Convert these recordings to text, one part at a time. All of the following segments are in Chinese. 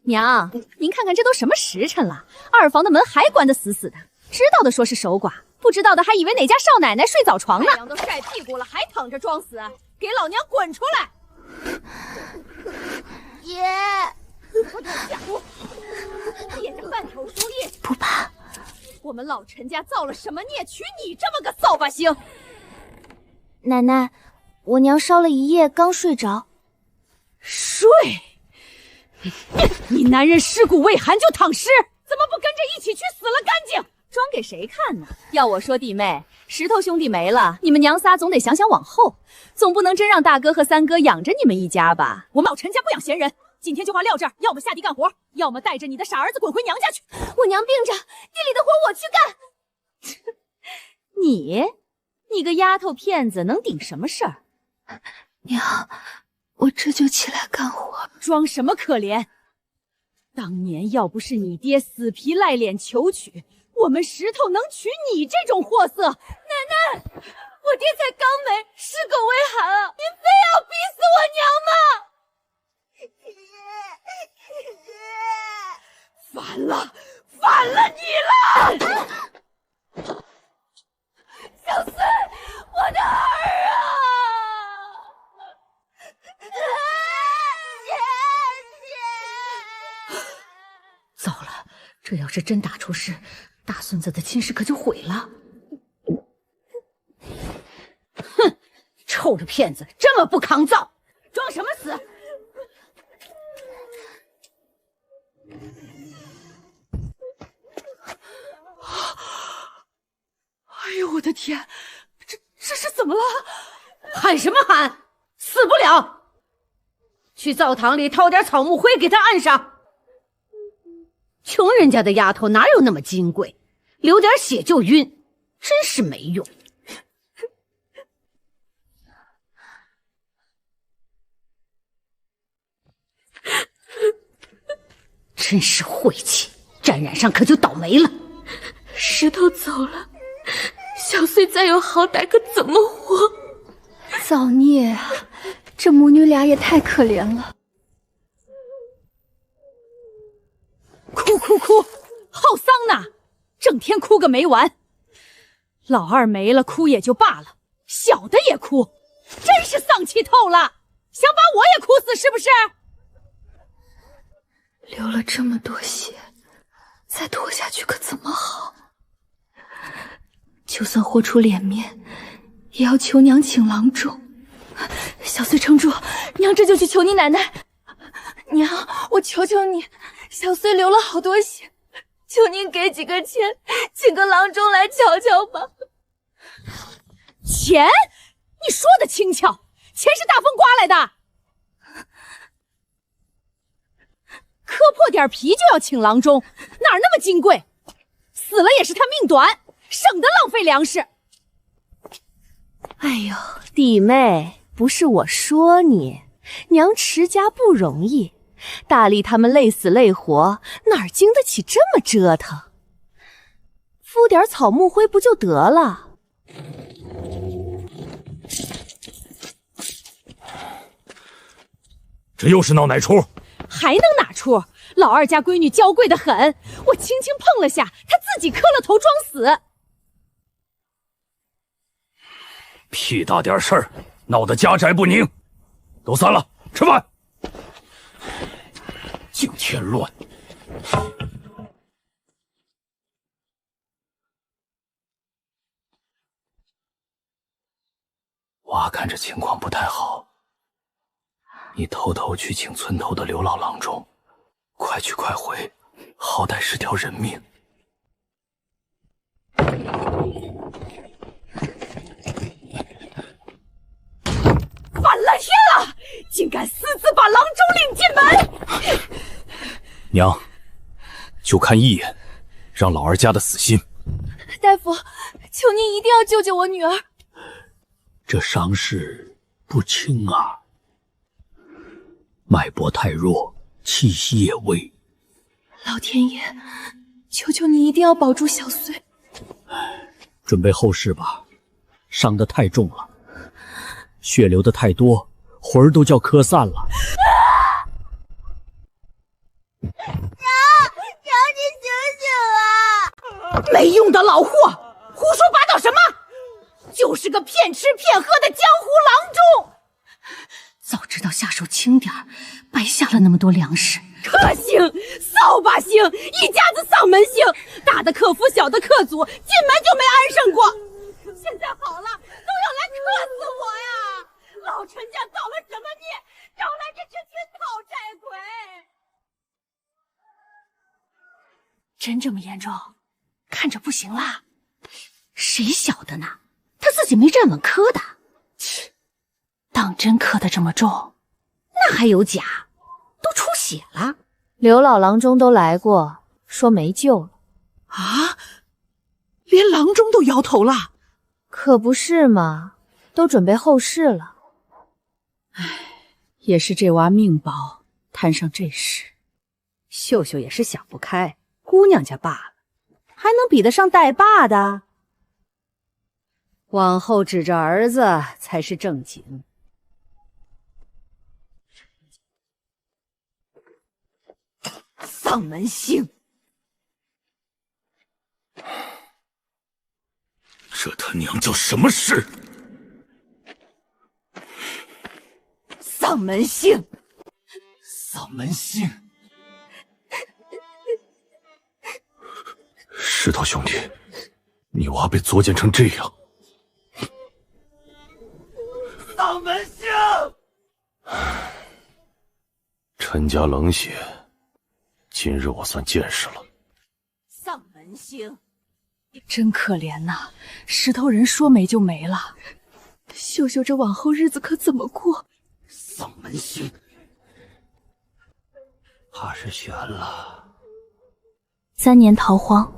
娘，您看看这都什么时辰了，二房的门还关得死死的。知道的说是守寡，不知道的还以为哪家少奶奶睡早床呢。太阳都晒屁股了，还躺着装死，给老娘滚出来！爷，我等下哭，憋着半头输液。不怕。我们老陈家造了什么孽，娶你这么个扫把星？奶奶，我娘烧了一夜，刚睡着。睡？你男人尸骨未寒就躺尸，怎么不跟着一起去死了干净？装给谁看呢？要我说，弟妹，石头兄弟没了，你们娘仨总得想想往后，总不能真让大哥和三哥养着你们一家吧？我们老陈家不养闲人，今天就话撂这儿，要么下地干活，要么带着你的傻儿子滚回娘家去。我娘病着，地里的活我去干。你个丫头片子能顶什么事儿？娘，我这就起来干活。装什么可怜？当年要不是你爹死皮赖脸求娶，我们石头能娶你这种货色？奶奶，我爹才刚没，尸狗未寒啊！您非要逼死我娘吗？反了，反了你了！小孙，我的儿啊！糟了，这要是真打出事，大孙子的亲事可就毁了。哼，臭着片子，这么不抗造，装什么死？哎呦我的天，这是怎么了？喊什么喊？死不了！去灶堂里掏点草木灰给他按上。穷人家的丫头哪有那么金贵，流点血就晕，真是没用。真是晦气，沾染上可就倒霉了。石头走了，小穗再有好歹可怎么活？造孽啊！这母女俩也太可怜了。哭哭哭，好丧呐，整天哭个没完。老二没了，哭也就罢了，小的也哭，真是丧气透了，想把我也哭死是不是？流了这么多血，再拖下去可怎么好？就算活出脸面，也要求娘请郎中。小穗撑住，娘这就去求你奶奶。娘，我求求你，小穗流了好多血，求您给几个钱，请个郎中来瞧瞧吧。钱？你说的轻巧，钱是大风刮来的。磕破点皮就要请郎中，哪儿那么金贵？死了也是他命短，省得浪费粮食。哎呦，弟妹，不是我说你，娘持家不容易，大力他们累死累活，哪儿经得起这么折腾？敷点草木灰不就得了？这又是闹哪出？还能哪出？老二家闺女娇贵得很，我轻轻碰了下，她自己磕了头装死。屁大点事儿，闹得家宅不宁，都散了，吃饭。今天乱。娃看这情况不太好，你偷偷去请村头的刘老郎中，快去快回，好歹是条人命。反了天了！竟敢私自把郎中领进门！娘，就看一眼，让老二家的死心。大夫，求您一定要救救我女儿。这伤势不轻啊，脉搏太弱，气息也微。老天爷，求求你一定要保住小穗。准备后事吧，伤得太重了，血流的太多，魂儿都叫磕散了。没用的老货，胡说八道什么？就是个骗吃骗喝的江湖郎中。早知道下手轻点儿，白下了那么多粮食。克星、扫把星，一家子丧门星，大的克夫，小的克祖，进门就没安生过。现在好了，都要来克死我呀！老陈家造了什么孽，招来这群讨债鬼？真这么严重？看着不行啦。谁晓得呢？他自己没站稳磕的。切，当真磕得这么重？那还有假？都出血了。刘老郎中都来过，说没救了。啊，连郎中都摇头了。可不是嘛，都准备后事了。唉，也是这娃命薄，摊上这事。秀秀也是想不开，姑娘家罢了，还能比得上带爸的？往后指着儿子才是正经。丧门星！这他娘叫什么事？丧门星！丧门星！石头兄弟，你娃被作践成这样，丧门星！陈家冷血，今日我算见识了。丧门星！真可怜呐，石头人说没就没了。秀秀这往后日子可怎么过？丧门星，怕是悬了。3年逃荒，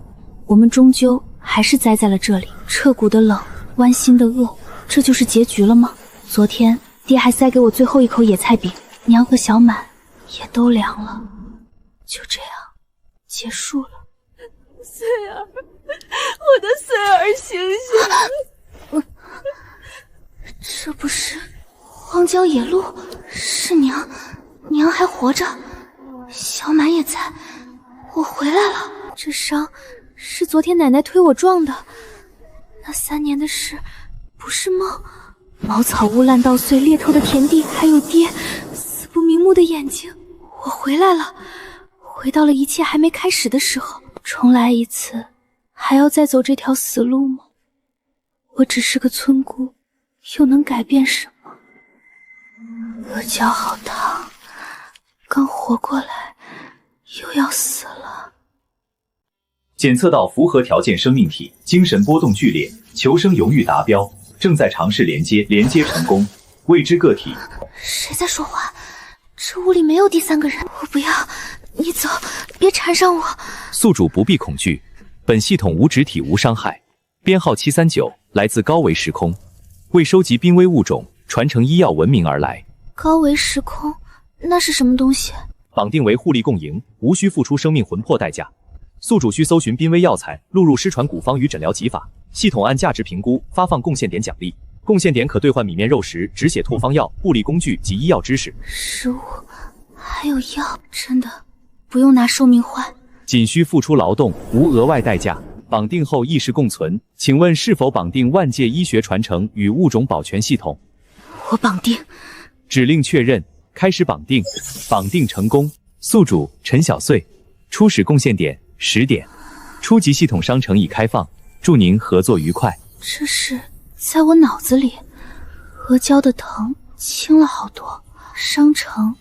我们终究还是栽在了这里。彻骨的冷，剜心的饿，这就是结局了吗？昨天爹还塞给我最后一口野菜饼，娘和小满也都凉了，就这样结束了。穗儿，我的穗儿，醒醒！这不是荒郊野路，是娘还活着，小满也在，我回来了。这伤是昨天奶奶推我撞的，那3年的事不是梦。茅草屋烂稻穗，裂透的田地，还有爹死不瞑目的眼睛，我回来了，回到了一切还没开始的时候。重来一次，还要再走这条死路吗？我只是个村姑，又能改变什么？额角好烫，刚活过来，又要死了。检测到符合条件生命体，精神波动剧烈，求生犹豫达标，正在尝试连接成功，未知个体。谁在说话？这屋里没有第3个人，我不要，你走，别缠上我。宿主不必恐惧，本系统无指体无伤害，编号739，来自高维时空，为收集濒危物种、传承医药文明而来。高维时空，那是什么东西？绑定为互利共赢，无需付出生命魂魄代价。宿主需搜寻濒危药材，录入失传古方与诊疗技法，系统按价值评估发放贡献点奖励。贡献点可兑换米面肉食、止血拓方药、物理工具及医药知识。食物还有药，真的不用拿寿命换，仅需付出劳动，无额外代价。绑定后意识共存，请问是否绑定万界医学传承与物种保全系统？我绑定。指令确认，开始绑定。绑定成功。宿主陈小穗，初始贡献点10点，初级系统商城已开放，祝您合作愉快。这是在我脑子里，额角的疼轻了好多。商城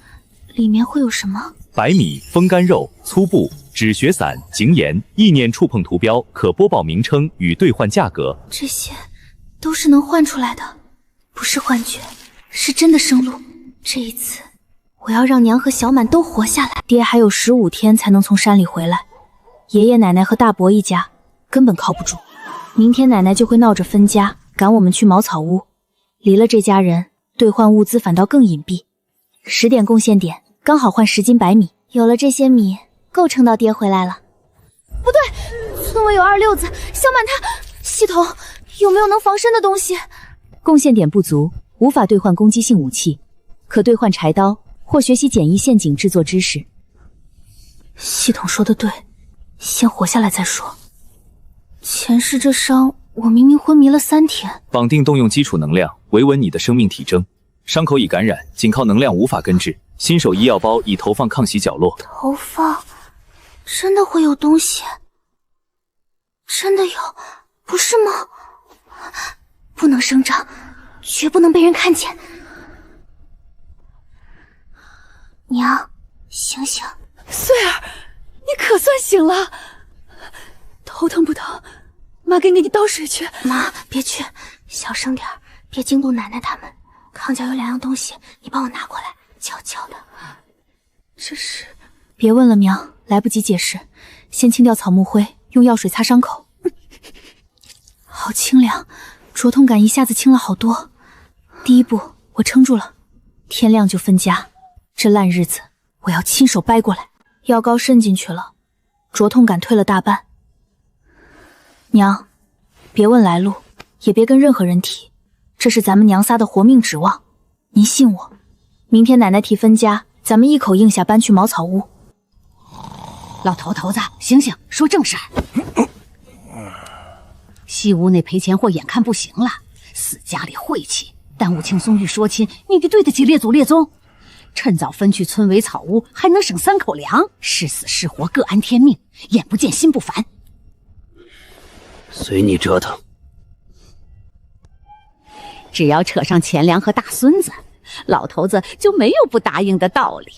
里面会有什么？白米、风干肉、粗布、止血散、精盐，意念触碰图标可播报名称与兑换价格。这些都是能换出来的，不是幻觉，是真的生路。这一次我要让娘和小满都活下来。爹还有15天才能从山里回来，爷爷奶奶和大伯一家根本靠不住。明天奶奶就会闹着分家，赶我们去茅草屋。离了这家人，兑换物资反倒更隐蔽。10点贡献点，刚好换10斤白米。有了这些米，够撑到爹回来了。不对，村委有26子，小满他……系统有没有能防身的东西？贡献点不足，无法兑换攻击性武器，可兑换柴刀或学习简易陷阱制作知识。系统说的对，先活下来再说。前世这伤，我明明昏迷了3天。绑定动用基础能量维稳你的生命体征，伤口已感染，仅靠能量无法根治。新手医药包已投放抗洗角落。头发真的会有东西？真的有，不是吗？不能声张，绝不能被人看见。娘，醒醒！穗儿，你可算醒了。头疼不疼？妈给你倒水去。妈，别去，小声点，别惊动奶奶他们。炕角有2样东西，你帮我拿过来，悄悄的。这是……别问了，苗，来不及解释，先清掉草木灰，用药水擦伤口。好清凉，灼痛感一下子轻了好多。第一步，我撑住了，天亮就分家。这烂日子，我要亲手掰过来。药膏渗进去了，灼痛感退了大半。娘，别问来路，也别跟任何人提，这是咱们娘仨的活命指望。您信我，明天奶奶提分家，咱们一口应下搬去茅草屋。老头子，醒醒，说正事儿。西屋那赔钱货眼看不行了，死家里晦气，耽误青松玉说亲，你得对得起列祖列宗。趁早分去村委草屋，还能省3口粮，是死是活各安天命，眼不见心不烦。随你折腾。只要扯上钱粮和大孙子，老头子就没有不答应的道理。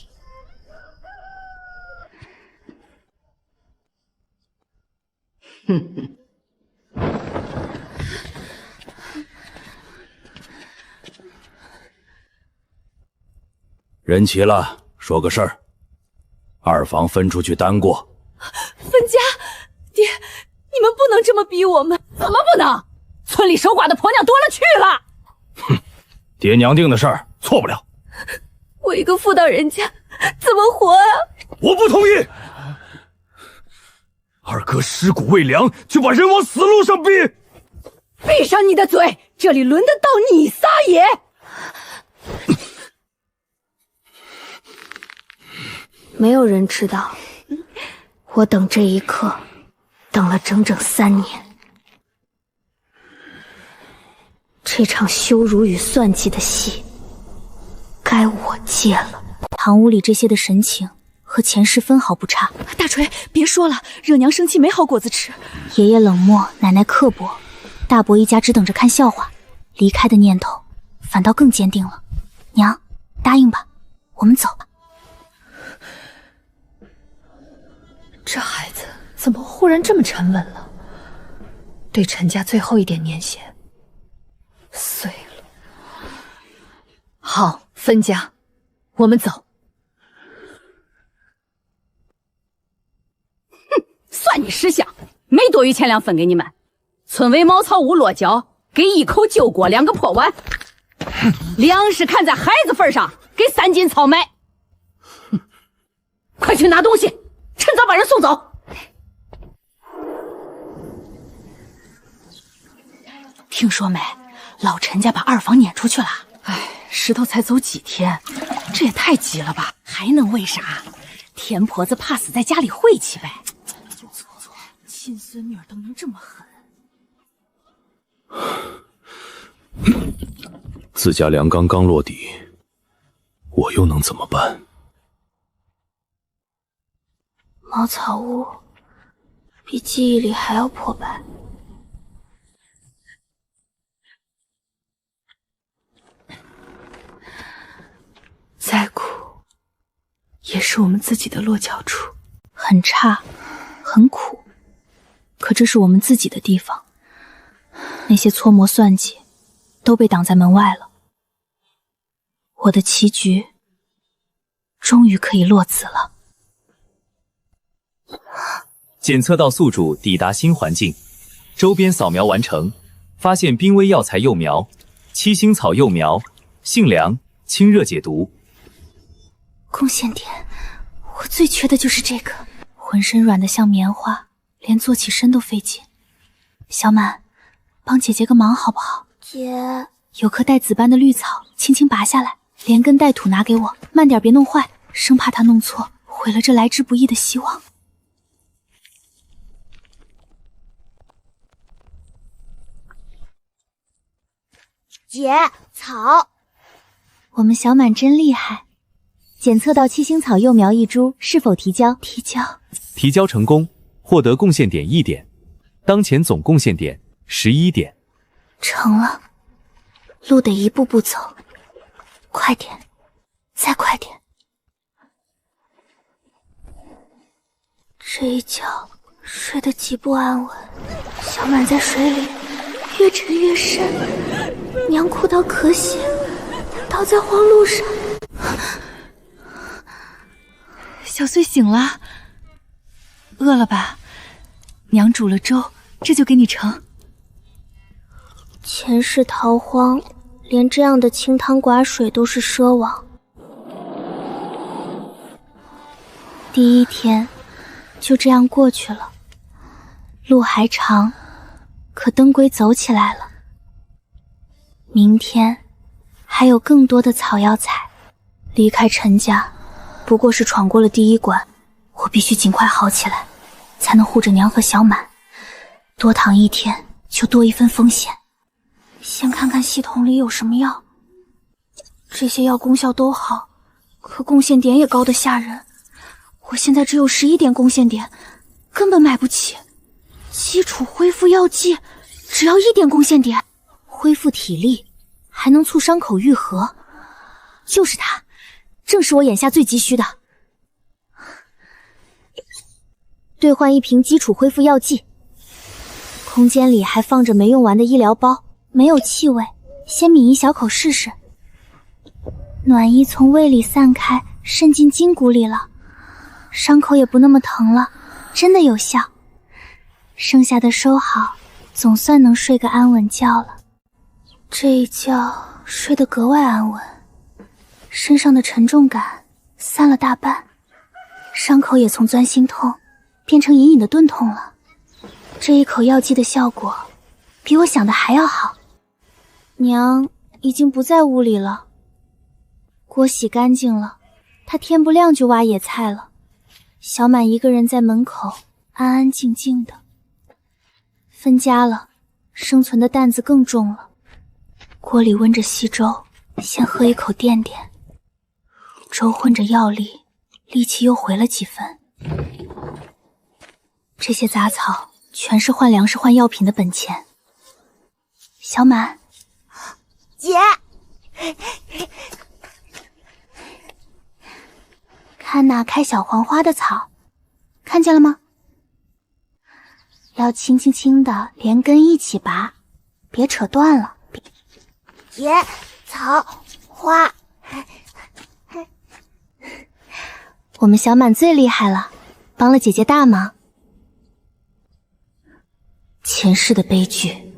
哼哼。人齐了，说个事儿。二房分出去单过。分家，爹，你们不能这么逼我们。怎么不能？村里守寡的婆娘多了去了。哼，爹娘定的事儿，错不了。我一个妇道人家，怎么活啊？我不同意。二哥尸骨未凉，就把人往死路上逼。闭上你的嘴，这里轮得到你撒野。没有人知道，我等这一刻，等了整整3年。这场羞辱与算计的戏，该我接了。堂屋里这些的神情和前世分毫不差。大锤，别说了，惹娘生气没好果子吃。爷爷冷漠，奶奶刻薄，大伯一家只等着看笑话，离开的念头反倒更坚定了。娘，答应吧，我们走吧。这孩子怎么忽然这么沉稳了？对陈家最后一点年限碎了。好，分家，我们走。哼，算你识相，没多余钱粮分给你们。村委茅草屋落脚，给1口9锅2个破碗。粮食看在孩子份上，给3斤草麦。快去拿东西，趁早把人送走。听说没？老陈家把二房撵出去了。哎，石头才走几天，这也太急了吧？还能为啥？田婆子怕死在家里晦气呗。亲孙女儿都能这么狠。自家粮刚刚落底，我又能怎么办？茅草屋比记忆里还要破败。再苦，也是我们自己的落脚处。很差，很苦，可这是我们自己的地方。那些搓磨算计，都被挡在门外了。我的棋局，终于可以落子了。检测到宿主抵达新环境，周边扫描完成，发现濒危药材幼苗、七星草幼苗，性凉，清热解毒。贡献点，我最缺的就是这个。浑身软得像棉花，连坐起身都费劲。小满，帮姐姐个忙好不好？姐，有棵带紫斑的绿草，轻轻拔下来，连根带土拿给我，慢点别弄坏，生怕她弄错，毁了这来之不易的希望。姐，草。我们小满真厉害，检测到七星草幼苗1株，是否提交？提交成功，获得贡献点1点，当前总贡献点11点。成了，路得一步步走，快点，再快点。这一觉睡得极不安稳，小满在水里越沉越深，娘哭到咳血，倒在黄路上。小穗醒了，饿了吧？娘煮了粥，这就给你盛。前世逃荒，连这样的清汤寡水都是奢望。第1天就这样过去了，路还长，可灯归走起来了。明天还有更多的草要采，离开陈家不过是闯过了第1关，我必须尽快好起来，才能护着娘和小满。多躺1天就多1分风险。先看看系统里有什么药，这些药功效都好，可贡献点也高得吓人。我现在只有11点贡献点，根本买不起。基础恢复药剂只要1点贡献点，恢复体力，还能促伤口愈合。就是它，正是我眼下最急需的。兑换1瓶基础恢复药剂。空间里还放着没用完的医疗包，没有气味，先抿一小口试试。暖意从胃里散开，渗进筋骨里了，伤口也不那么疼了，真的有效。剩下的收好，总算能睡个安稳觉了。这一觉睡得格外安稳，身上的沉重感散了大半，伤口也从钻心痛变成隐隐的钝痛了。这一口药剂的效果比我想的还要好。娘已经不在屋里了，锅洗干净了，她天不亮就挖野菜了。小满一个人在门口安安静静的。分家了，生存的担子更重了。锅里温着稀粥，先喝一口垫垫。粥混着药力，力气又回了几分。这些杂草全是换粮食换药品的本钱。小满，姐，看那开小黄花的草，看见了吗？要轻轻轻的连根一起拔，别扯断了。姐，草花，我们小满最厉害了，帮了姐姐大忙。前世的悲剧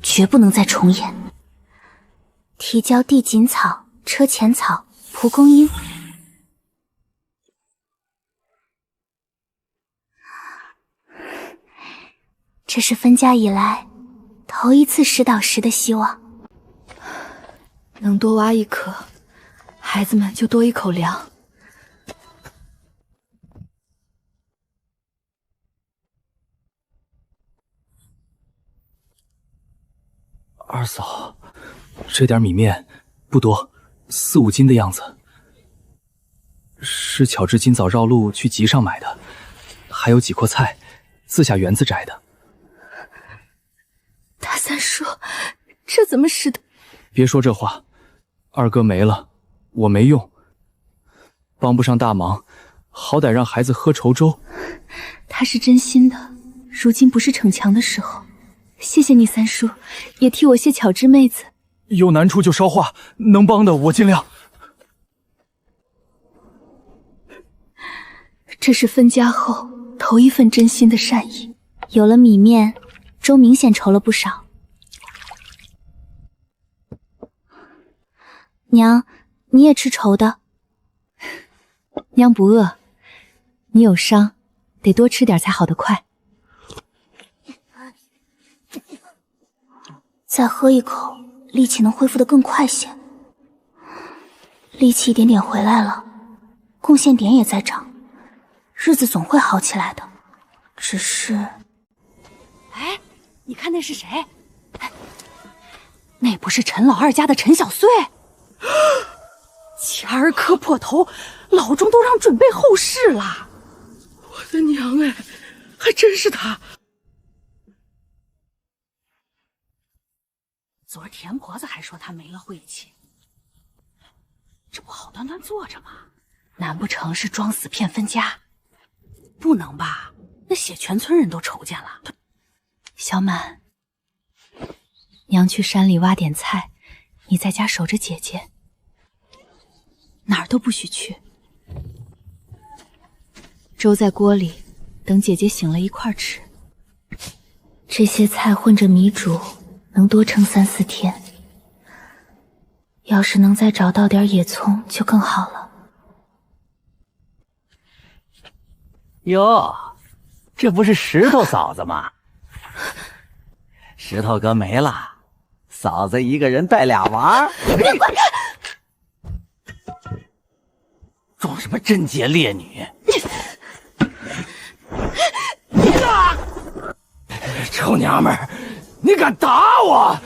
绝不能再重演。提交地锦草、车前草、蒲公英。这是分家以来头一次实打实的希望。能多挖一颗，孩子们就多一口粮。二嫂，这点米面不多，4、5斤的样子。是巧至今早绕路去集上买的，还有几筐菜，自下园子摘的。大三叔，这怎么使得？别说这话，二哥没了，我没用，帮不上大忙，好歹让孩子喝稠粥。他是真心的，如今不是逞强的时候。谢谢你三叔，也替我谢巧枝妹子。有难处就捎话，能帮的我尽量。这是分家后头一份真心的善意。有了米面，粥明显稠了不少。娘，你也吃稠的。娘不饿，你有伤，得多吃点才好得快。再喝一口，力气能恢复得更快些。力气一点点回来了，贡献点也在涨，日子总会好起来的。只是……哎，你看那是谁？那不是陈老二家的陈小穗？前儿磕破头，老钟都让准备后事了。我的娘哎，还真是他！昨儿田婆子还说他没了晦气，这不好端端坐着吗？难不成是装死骗分家？不能吧，那血全村人都瞅见了。小满，娘去山里挖点菜，你在家守着姐姐，哪儿都不许去。粥在锅里，等姐姐醒了一块儿吃。这些菜混着米煮，能多撑3、4天。要是能再找到点野葱，就更好了。哟，这不是石头嫂子吗？石头哥没了，嫂子一个人带俩娃儿。你滚开！装什么贞洁烈女？臭娘们儿，你敢打我！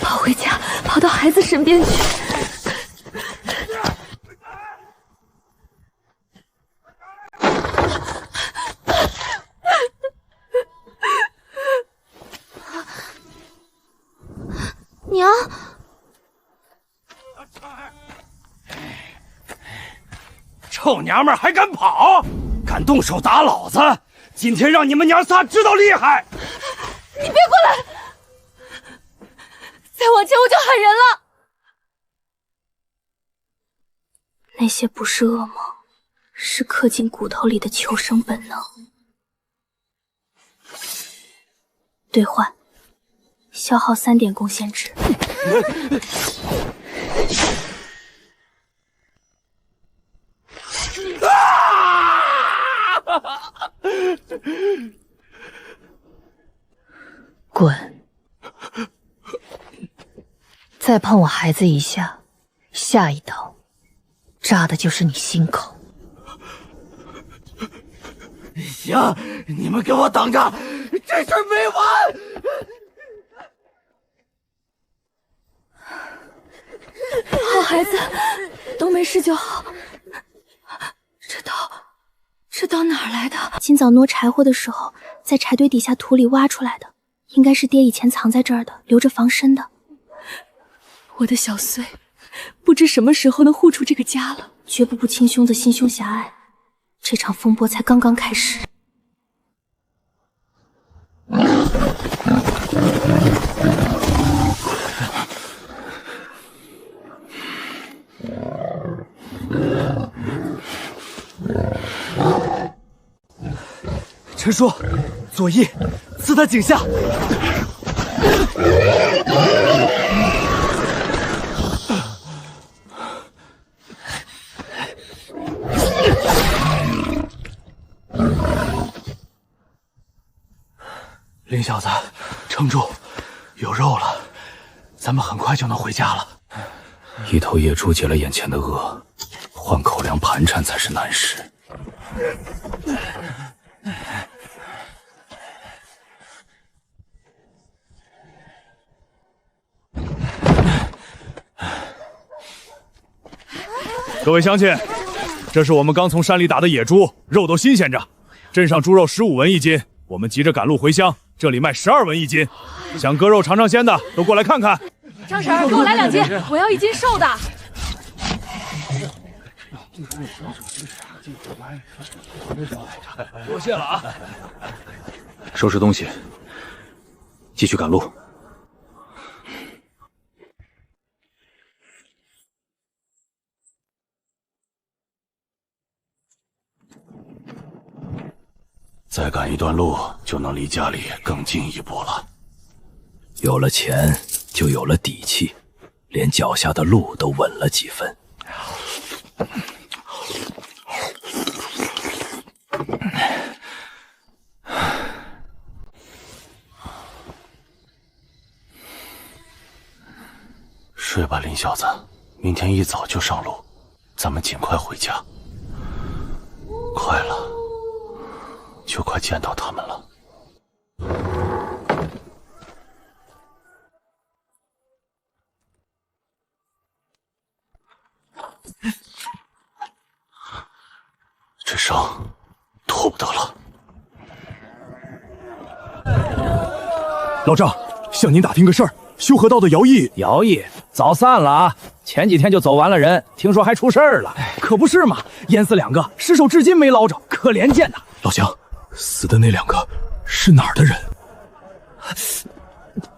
跑回家，跑到孩子身边去。娘，臭娘们儿还敢跑，敢动手打老子！今天让你们娘仨知道厉害！你别过来！再往前我就喊人了。那些不是噩梦，是刻进骨头里的求生本能。兑换，消耗3点贡献值。滚！再碰我孩子一下，下一刀扎的就是你心口。行，你们给我等着，这事儿没完！好孩子，都没事就好。这刀哪儿来的？今早挪柴火的时候，在柴堆底下土里挖出来的，应该是爹以前藏在这儿的，留着防身的。我的小穗，不知什么时候能护出这个家了。绝不亲兄的心胸狭隘，这场风波才刚刚开始。陈叔，左一，刺他颈下。林小子，撑住，有肉了，咱们很快就能回家了。一头野猪解了眼前的饿，换口粮盘缠才是难事。各位乡亲，这是我们刚从山里打的野猪，肉都新鲜着。镇上猪肉15文一斤，我们急着赶路回乡，这里卖12文一斤。想割肉尝尝鲜的，都过来看看。张婶儿，给我来2斤，我要1斤瘦的。多谢了啊！收拾东西，继续赶路。再赶一段路，就能离家里更近一步了。有了钱，就有了底气，连脚下的路都稳了几分。睡吧，林小子，明天一早就上路，咱们尽快回家。快了，就快见到他们了。生，拖不得了。老丈，向您打听个事儿，修河道的徭役早散了啊！前几天就走完了人，听说还出事儿了。可不是嘛，淹死2个，尸首至今没捞着，可怜见呐。老乡，死的那2个是哪儿的人？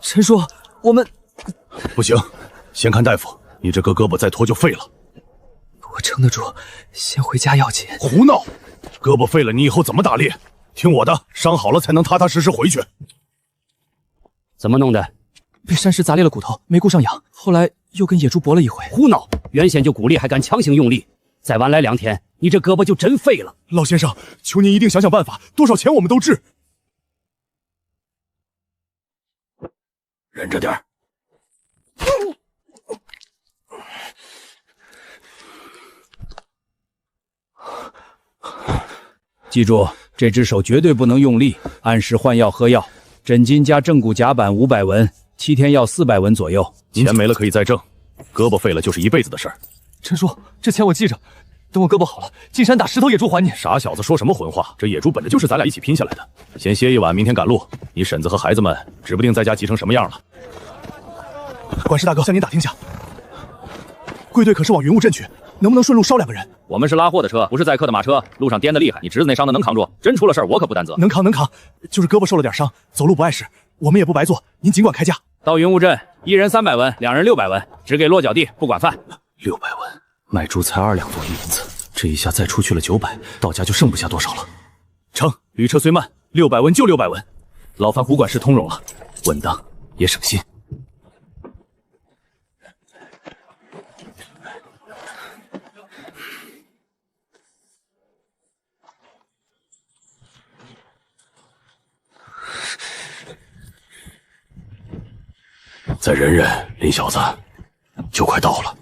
陈叔，我们不行，先看大夫，你这个胳膊再拖就废了。我撑得住，先回家要紧。胡闹！胳膊废了，你以后怎么打猎？听我的，伤好了才能踏踏实实回去。怎么弄的？被山石砸裂了骨头，没顾上养，后来又跟野猪搏了一回。胡闹！原先就骨裂，还敢强行用力，再晚来2天，你这胳膊就真废了。老先生，求您一定想想办法，多少钱我们都治。忍着点儿。记住，这只手绝对不能用力，按时换药喝药。枕巾加正骨甲板500文，7天要400文左右。钱没了可以再挣，胳膊废了就是一辈子的事儿。陈叔，这钱我记着，等我胳膊好了，进山打10头野猪还你。傻小子，说什么混话？这野猪本来就是咱俩一起拼下来的。先歇一晚，明天赶路。你婶子和孩子们指不定在家急成什么样了。管事大哥，向您打听下，贵队可是往云雾镇去，能不能顺路捎2个人？我们是拉货的车，不是载客的马车，路上颠得厉害，你侄子那伤的能扛住？真出了事儿，我可不担责。能扛，就是胳膊受了点伤，走路不碍事，我们也不白做，您尽管开价。到云雾镇，1人300文，2人600文，只给落脚地，不管饭。600文，卖猪才2两多银子，这一下再出去了900，到家就剩不下多少了。成，旅车虽慢，600文就600文，老范胡管事通融了，稳当也省心。再忍忍，林小子，就快到了。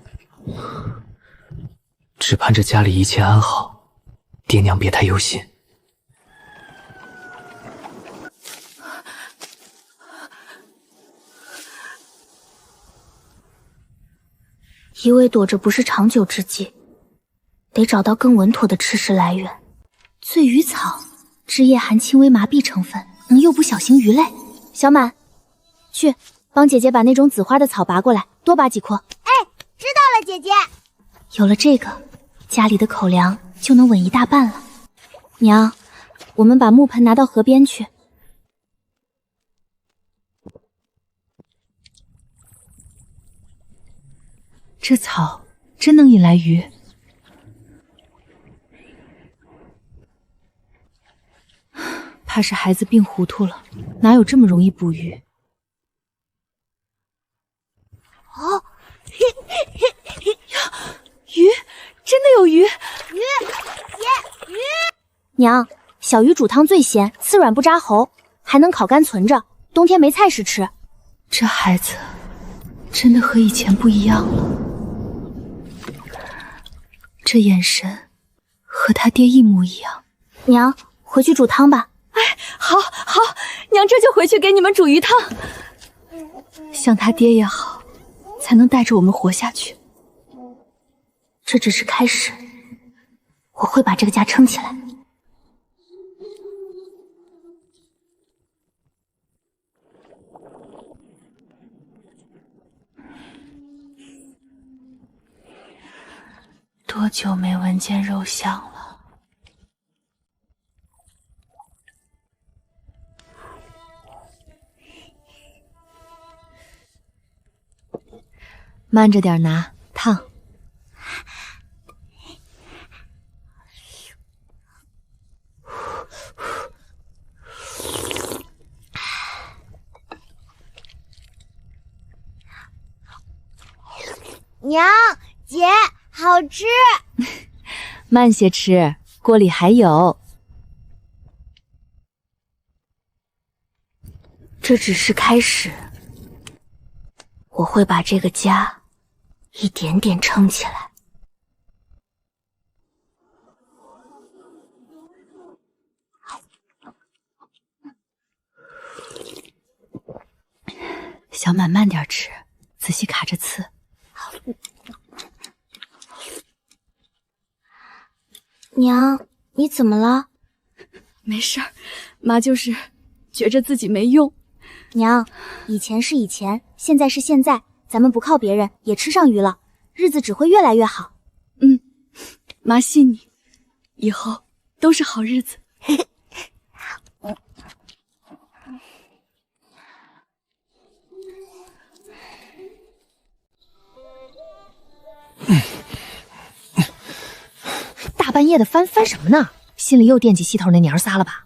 只盼着家里一切安好，爹娘别太忧心。一味躲着不是长久之计，得找到更稳妥的吃食来源。醉鱼草枝叶含轻微麻痹成分，能诱捕小型鱼类。小满，去帮姐姐把那种紫花的草拔过来，多拔几棵。哎，知道了，姐姐。有了这个，家里的口粮就能稳一大半了。娘，我们把木盆拿到河边去。这草真能引来鱼？怕是孩子病糊涂了，哪有这么容易捕鱼？哦，鱼，真的有鱼！鱼，姐，鱼！娘，小鱼煮汤最鲜，刺软不扎喉，还能烤干存着，冬天没菜时吃。这孩子真的和以前不一样了，这眼神和他爹一模一样。娘，回去煮汤吧。哎，好，娘这就回去给你们煮鱼汤。像他爹也好，才能带着我们活下去。这只是开始，我会把这个家撑起来。多久没闻见肉香了？慢着点拿，烫。娘，姐，好吃。慢些吃，锅里还有。这只是开始，我会把这个家一点点撑起来。小满慢点吃，仔细卡着刺。娘，你怎么了？没事儿，妈就是觉着自己没用。娘，以前是以前，现在是现在，咱们不靠别人也吃上鱼了，日子只会越来越好。妈信你，以后都是好日子。大半夜的翻什么呢？心里又惦记西头那娘仨了吧？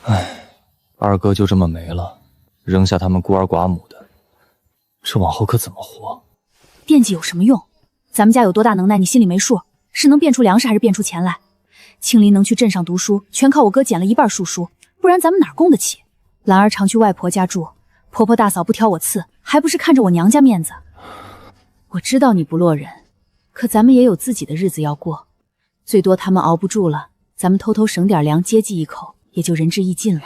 唉，二哥就这么没了，扔下他们孤儿寡母的，这往后可怎么活？惦记有什么用？咱们家有多大能耐，你心里没数？是能变出粮食，还是变出钱来？青林能去镇上读书，全靠我哥捡了一半树书，不然咱们哪供得起？兰儿常去外婆家住，婆婆大嫂不挑我刺，还不是看着我娘家面子？我知道你不落忍，可咱们也有自己的日子要过，最多他们熬不住了，咱们偷偷省点粮接济一口，也就仁至义尽了。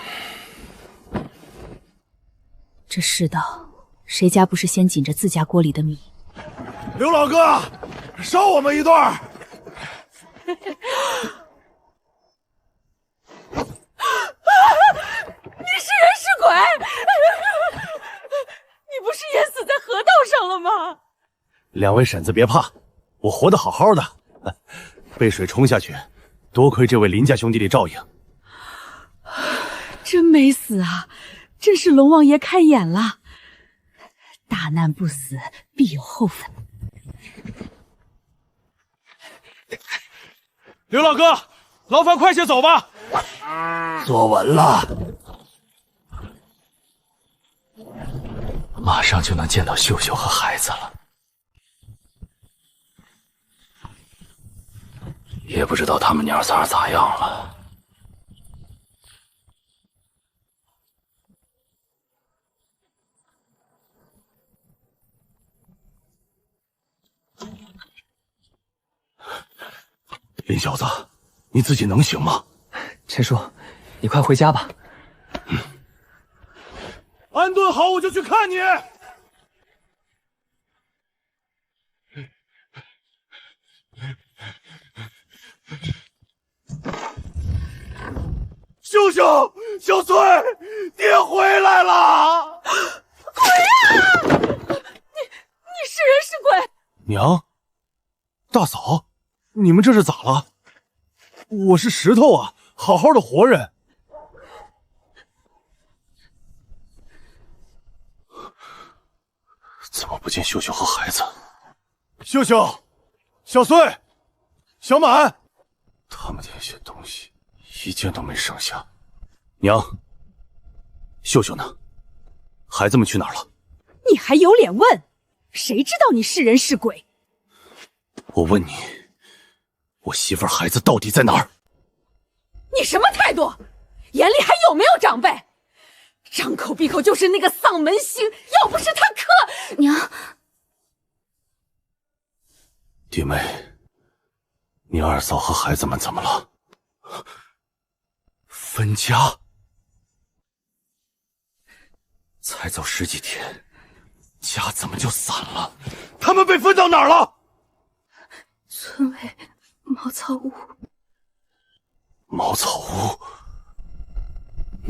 这世道，谁家不是先紧着自家锅里的米？刘老哥，烧我们一段。你是人是鬼？你不是淹死在河道上了吗？两位婶子别怕，我活得好好的，被水冲下去，多亏这位林家兄弟的照应。真没死啊！真是龙王爷开眼了。大难不死，必有后福。刘老哥，劳烦快些走吧。坐稳了，马上就能见到秀秀和孩子了，也不知道他们娘仨咋样了。林小子，你自己能行吗？陈叔，你快回家吧。安顿好，我就去看你。秀秀，小翠，爹回来了！鬼啊！你是人是鬼？娘，大嫂，你们这是咋了？我是石头啊，好好的活人。怎么不见秀秀和孩子？秀秀、小穗、小满，他们那些东西一件都没剩下。娘，秀秀呢？孩子们去哪儿了？你还有脸问？谁知道你是人是鬼？我问你，我媳妇儿孩子到底在哪儿？你什么态度？眼里还有没有长辈？张口闭口就是那个丧门星，要不是他克娘，弟妹，你二嫂和孩子们怎么了？分家？才走10几天，家怎么就散了？他们被分到哪儿了？村委茅草屋。茅草屋？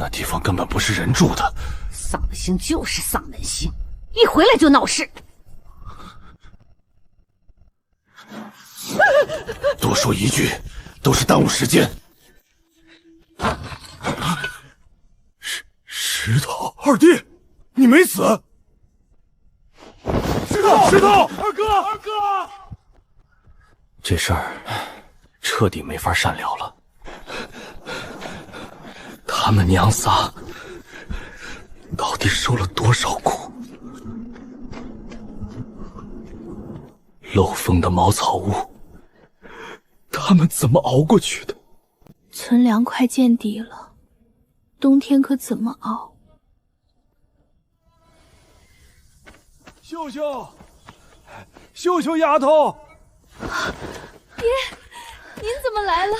那地方根本不是人住的。丧门星就是丧门星，一回来就闹事。多说一句都是耽误时间。石头，二弟，你没死！石头，二哥，这事儿彻底没法善了了。他们娘仨到底受了多少苦？漏风的茅草屋，他们怎么熬过去的？存粮快见底了，冬天可怎么熬？秀秀，秀秀丫头，爹，您怎么来了？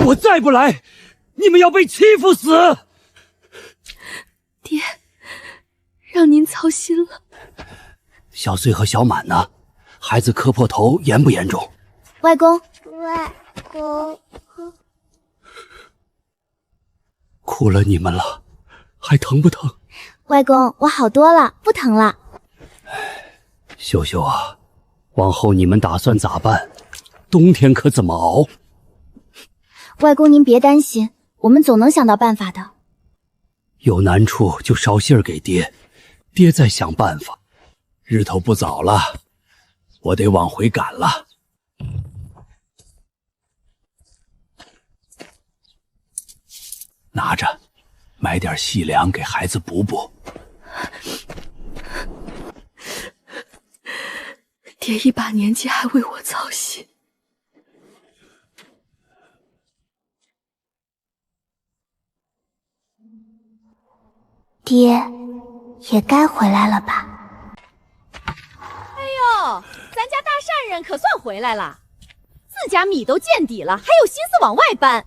我再不来，你们要被欺负死！爹，让您操心了。小穗和小满呢？孩子磕破头严不严重？外公，苦了你们了，还疼不疼？外公，我好多了，不疼了。秀秀啊，往后你们打算咋办？冬天可怎么熬？外公您别担心，我们总能想到办法的。有难处就捎信儿给爹，爹再想办法。日头不早了，我得往回赶了。拿着，买点细粮给孩子补补。爹一把年纪还为我操心。爹，也该回来了吧？哎呦，咱家大善人可算回来了，自家米都见底了，还有心思往外搬。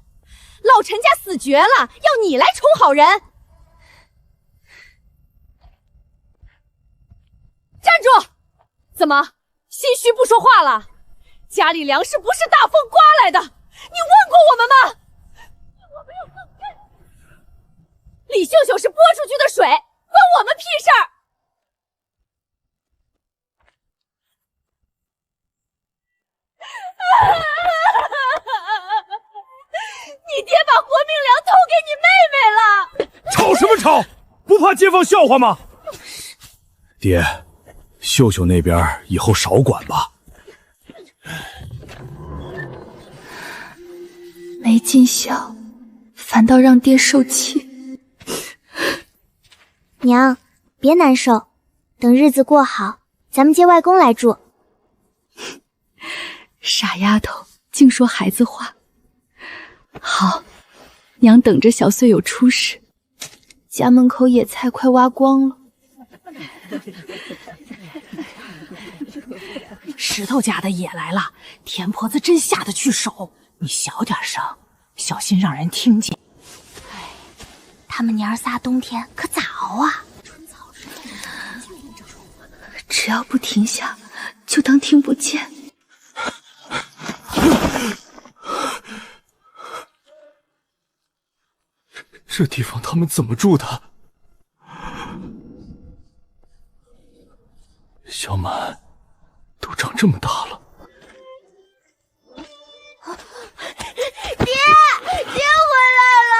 老陈家死绝了，要你来充好人。站住！怎么心虚不说话了？家里粮食不是大风刮来的，你问过我们吗？我没有放开。李秀秀是泼出去的水，关我们屁事儿！你爹把活命粮投给你妹妹了！吵什么吵？不怕街坊笑话吗？爹，秀秀那边以后少管吧。没尽孝，反倒让爹受气。娘，别难受，等日子过好，咱们接外公来住。傻丫头，净说孩子话。好，娘等着小穗有出息。家门口野菜快挖光了。石头家的也来了，田婆子真下得去手。你小点声，小心让人听见。他们娘儿仨冬天可咋熬啊？只要不停下，就当听不见。这地方他们怎么住的？小满都长这么大了。爹回来了！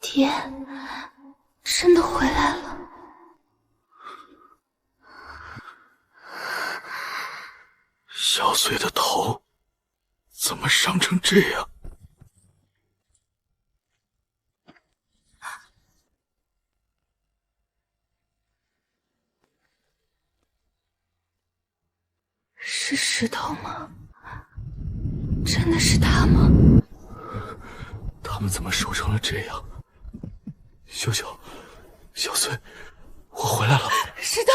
爹，真的回来了。小穗的头怎么伤成这样？是石头吗？真的是他吗？他们怎么瘦成了这样？秀秀，小穗，我回来了。石头，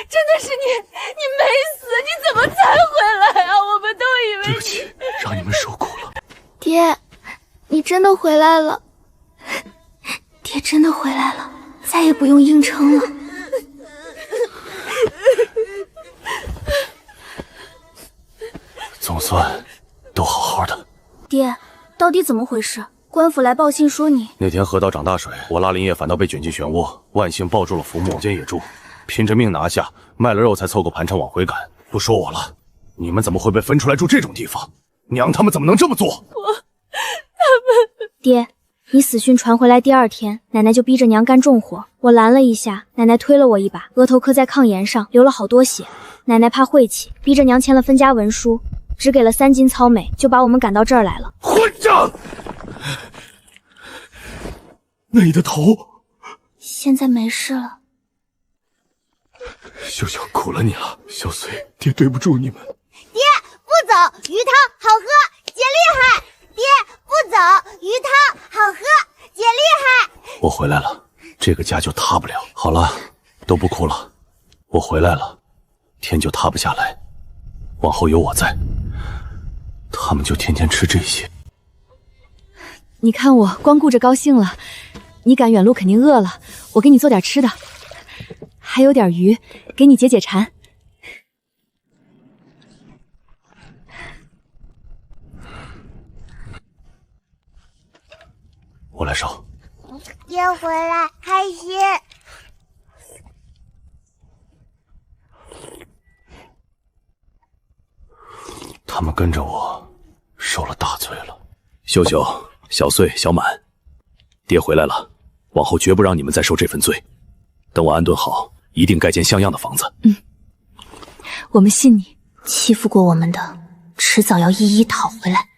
真的是你，你没死，你怎么才回来啊？我们都以为对不起，让你们受苦了。爹，你真的回来了。爹真的回来了，再也不用硬撑了。总算都好好的。爹，到底怎么回事？官府来报信说你那天河道涨大水，我拉林业反倒被卷进漩涡，万幸抱住了浮木，间野猪，拼着命拿下，卖了肉才凑够盘缠往回赶。不说我了，你们怎么会被分出来住这种地方？娘他们怎么能这么做？爹，你死讯传回来第二天，奶奶就逼着娘干重活，我拦了一下，奶奶推了我一把，额头磕在炕沿上，流了好多血。奶奶怕晦气，逼着娘签了分家文书，只给了3斤糙米，就把我们赶到这儿来了。混账！那你的头现在没事了。秀秀苦了你了，小穗，爹对不住你们。爹，不走，鱼汤好喝，姐厉害。爹，不走，鱼汤好喝，姐厉害。我回来了，这个家就塌不了。好了，都不哭了，我回来了，天就塌不下来。往后有我在，他们就天天吃这些。你看我光顾着高兴了，你赶远路肯定饿了，我给你做点吃的。还有点鱼，给你解解馋。我来烧。爹回来，开心。他们跟着我，受了大罪了。秀秀、小穗、小满，爹回来了，往后绝不让你们再受这份罪。等我安顿好，一定盖间像样的房子。我们信你。欺负过我们的，迟早要一一讨回来。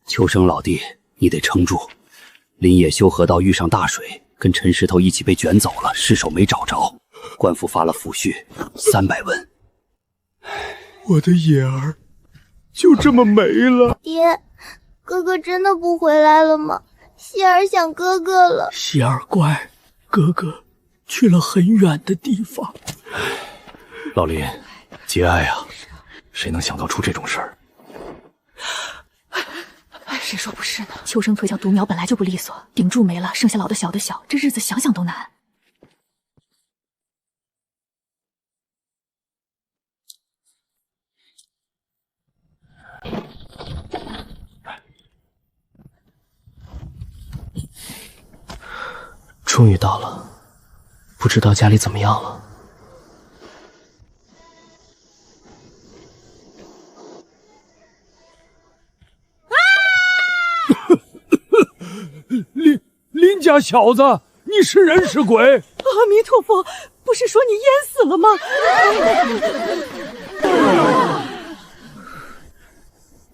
秋生老弟，你得撑住。林野修河道遇上大水，跟陈石头一起被卷走了，尸首没找着。官府发了抚恤300文。我的野儿就这么没了。爹，哥哥真的不回来了吗？希儿想哥哥了。希儿乖，哥哥去了很远的地方。老林，节哀啊！谁能想到出这种事儿？谁说不是呢？秋生腿脚独苗本来就不利索，顶住没了，剩下老的小的小，这日子想想都难。终于到了，不知道家里怎么样了。林家小子，你是人是鬼？阿弥陀佛，不是说你淹死了吗？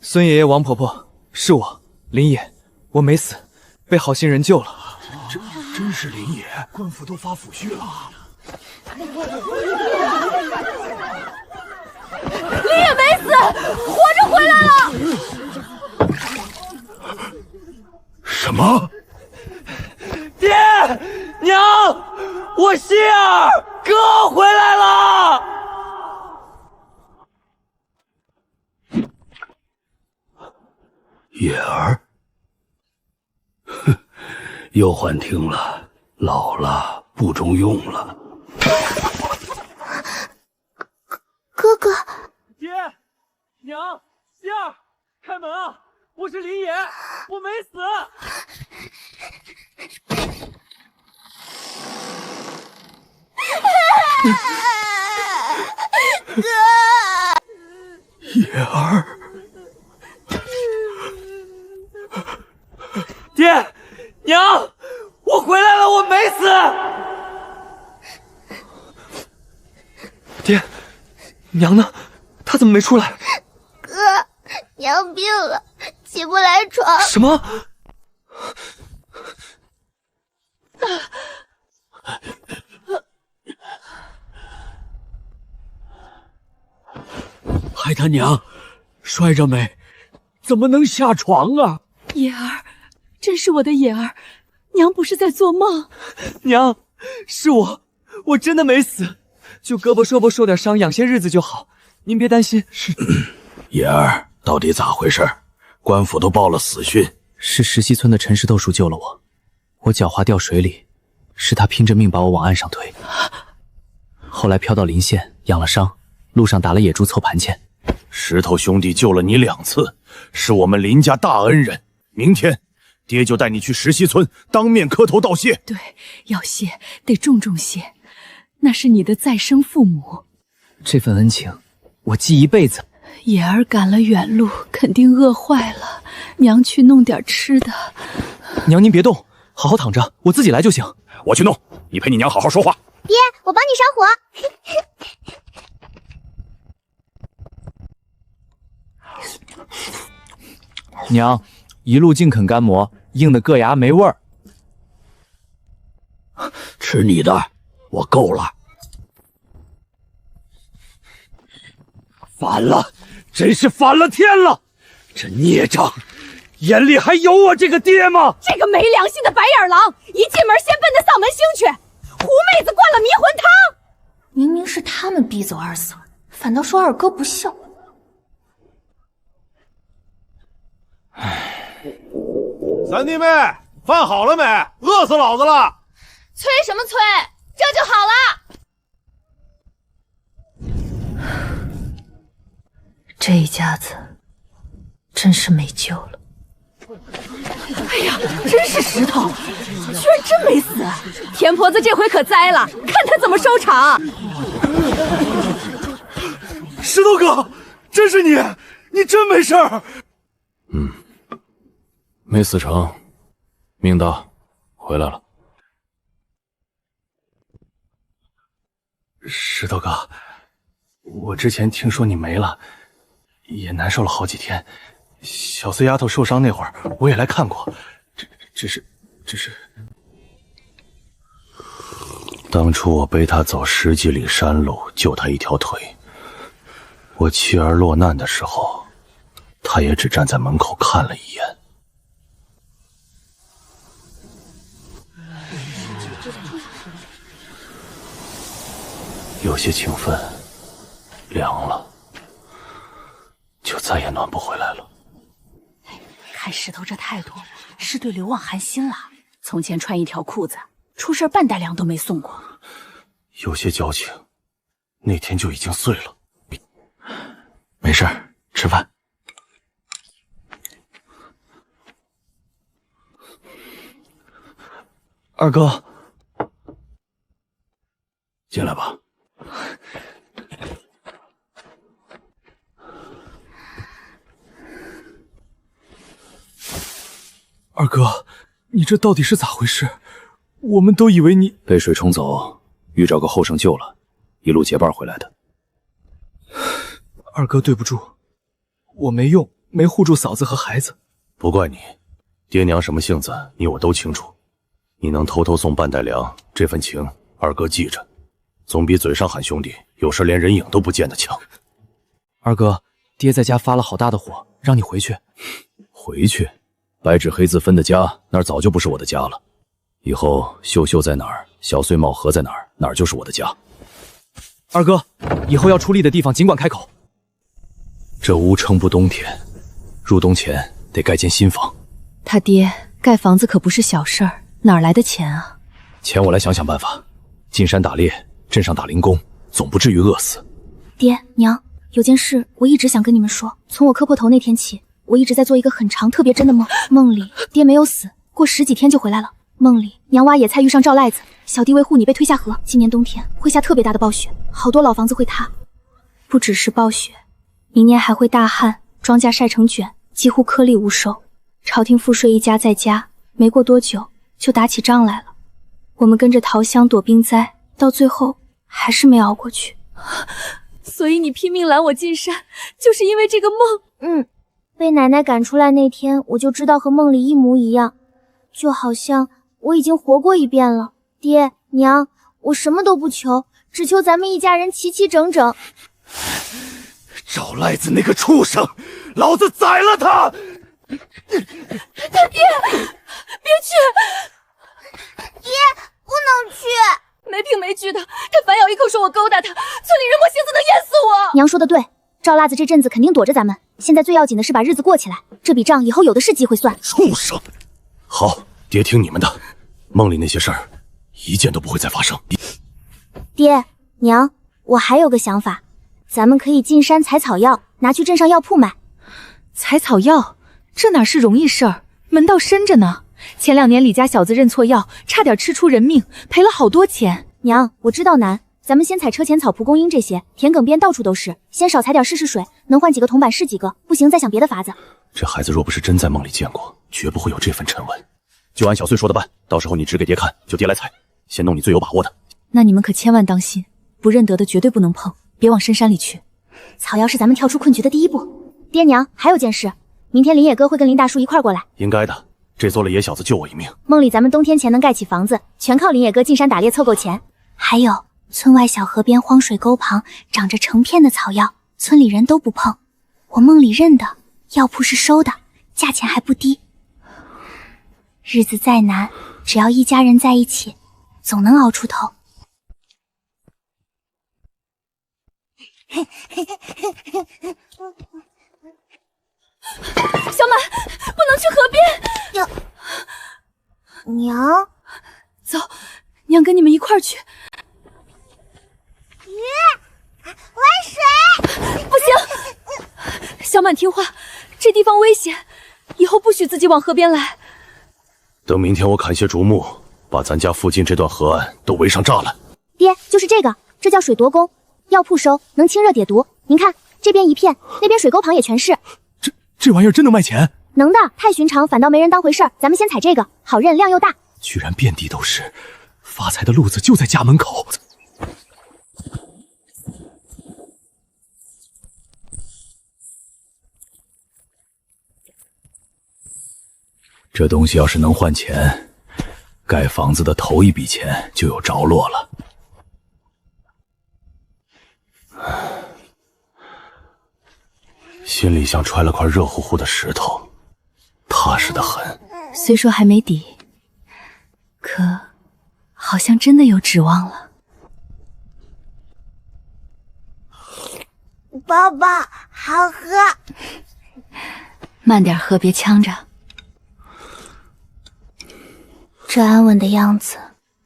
孙爷爷、王婆婆，是我林野，我没死，被好心人救了。真是林野，官府都发抚恤了。林野没死，活着回来了。什么？爹娘，我希儿哥回来了！野儿，哼，又幻听了，老了不中用了。哥哥，爹娘，希儿，开门啊！我是林野，我没死。哥，野儿，爹娘，我回来了，我没死。爹娘呢？他怎么没出来？哥，娘病了，起不来床。什么？孩他娘，摔着没？怎么能下床啊？野儿，真是我的野儿，娘不是在做梦。娘，是我真的没死，就胳膊胳膊受点伤，养些日子就好。您别担心。是野儿，到底咋回事？官府都报了死讯。是石溪村的陈石头叔救了我，我脚滑掉水里，是他拼着命把我往岸上推。后来飘到临县，养了伤，路上打了野猪凑盘钱。石头兄弟救了你2次，是我们林家大恩人。明天，爹就带你去石溪村当面磕头道谢。对，要谢，得重重谢，那是你的再生父母。这份恩情，我记一辈子。野儿赶了远路，肯定饿坏了，娘去弄点吃的。娘您别动，好好躺着，我自己来就行。我去弄，你陪你娘好好说话。爹，我帮你烧火。娘，一路净啃干馍，硬的硌牙没味儿。吃你的，我够了。反了，真是反了天了！这孽障，眼里还有我这个爹吗？这个没良心的白眼狼，一进门先奔的丧门星去，狐妹子灌了迷魂汤。明明是他们逼走二嫂，反倒说二哥不孝。三弟妹，饭好了没？饿死老子了！催什么催？这就好了。这一家子真是没救了。哎呀，真是石头，居然真没死！田婆子这回可栽了，看他怎么收场！石头哥，真是你，你真没事儿？没死成，命大，回来了。石头哥，我之前听说你没了，也难受了好几天。小碎丫头受伤那会儿，我也来看过。这是，当初我背她走10几里山路，救她一条腿。我妻儿落难的时候，她也只站在门口看了一眼。有些情分凉了，就再也暖不回来了。看石头这态度，是对刘旺寒心了。从前穿一条裤子，出事半袋粮都没送过。有些交情，那天就已经碎了。没事儿，吃饭。二哥，进来吧。二哥，你这到底是咋回事？我们都以为你被水冲走，遇着个后生救了，一路结伴回来的。二哥，对不住，我没用，没护住嫂子和孩子。不怪你，爹娘什么性子，你我都清楚。你能偷偷送半袋粮，这份情二哥记着，总比嘴上喊兄弟，有时连人影都不见的强。二哥，爹在家发了好大的火，让你回去。回去？白纸黑字分的家，那儿早就不是我的家了。以后秀秀在哪儿，小碎帽盒在哪儿，哪儿就是我的家。二哥，以后要出力的地方尽管开口。这屋撑不冬天，入冬前得盖间新房。他爹盖房子可不是小事儿，哪来的钱啊？钱我来想想办法。进山打猎，镇上打零工，总不至于饿死。爹娘，有件事我一直想跟你们说。从我磕破头那天起，我一直在做一个很长特别真的梦，梦里爹没有死，过10几天就回来了。梦里娘挖野菜遇上赵赖子，小弟为护你被推下河。今年冬天会下特别大的暴雪，好多老房子会塌。不只是暴雪，明年还会大旱，庄稼晒成卷，几乎颗粒无收。朝廷赋税一家在家，没过多久就打起仗来了。我们跟着桃香躲冰灾，到最后还是没熬过去。所以你拼命拦我进山，就是因为这个梦？被奶奶赶出来那天，我就知道和梦里一模一样，就好像我已经活过一遍了。爹娘，我什么都不求，只求咱们一家人齐齐整整。赵赖子那个畜生，老子宰了他！他爹，别去！爹，不能去！没凭没据的，他反咬一口说我勾搭他，村里人摸心思能淹死我。娘说的对，赵辣子这阵子肯定躲着咱们，现在最要紧的是把日子过起来，这笔账以后有的是机会算。畜生！好，爹听你们的，梦里那些事儿一件都不会再发生。爹娘，我还有个想法，咱们可以进山采草药，拿去镇上药铺卖。采草药，这哪是容易事儿，门道深着呢。前2年李家小子认错药，差点吃出人命，赔了好多钱。娘，我知道难，咱们先采车前草、蒲公英这些，田埂边到处都是，先少采点试试水，能换几个铜板是几个，不行再想别的法子。这孩子若不是真在梦里见过，绝不会有这份沉稳。就按小穗说的办，到时候你指给爹看，就爹来采，先弄你最有把握的。那你们可千万当心，不认得的绝对不能碰，别往深山里去。草药是咱们跳出困局的第一步。爹娘，还有件事，明天林野哥会跟林大叔一块过来。应该的，这做了野小子救我一命。梦里咱们冬天前能盖起房子，全靠林野哥进山打猎凑够钱。还有村外小河边荒水沟旁长着成片的草药，村里人都不碰。我梦里认的，药铺是收的，价钱还不低。日子再难，只要一家人在一起，总能熬出头。小满，不能去河边。娘，走，娘跟你们一块儿去。玩水！不行，小满听话，这地方危险，以后不许自己往河边来。等明天我砍些竹木，把咱家附近这段河岸都围上栅栏。爹，就是这个，这叫水夺宫，药铺收，能清热解毒。您看，这边一片，那边水沟旁也全是。这玩意儿真能卖钱？能的，太寻常，反倒没人当回事儿。咱们先采这个，好认，量又大。居然遍地都是，发财的路子就在家门口。这东西要是能换钱，盖房子的头一笔钱就有着落了。心里像揣了块热乎乎的石头，踏实的很。虽说还没底，可好像真的有指望了。宝宝，好喝。慢点喝，别呛着。这安稳的样子，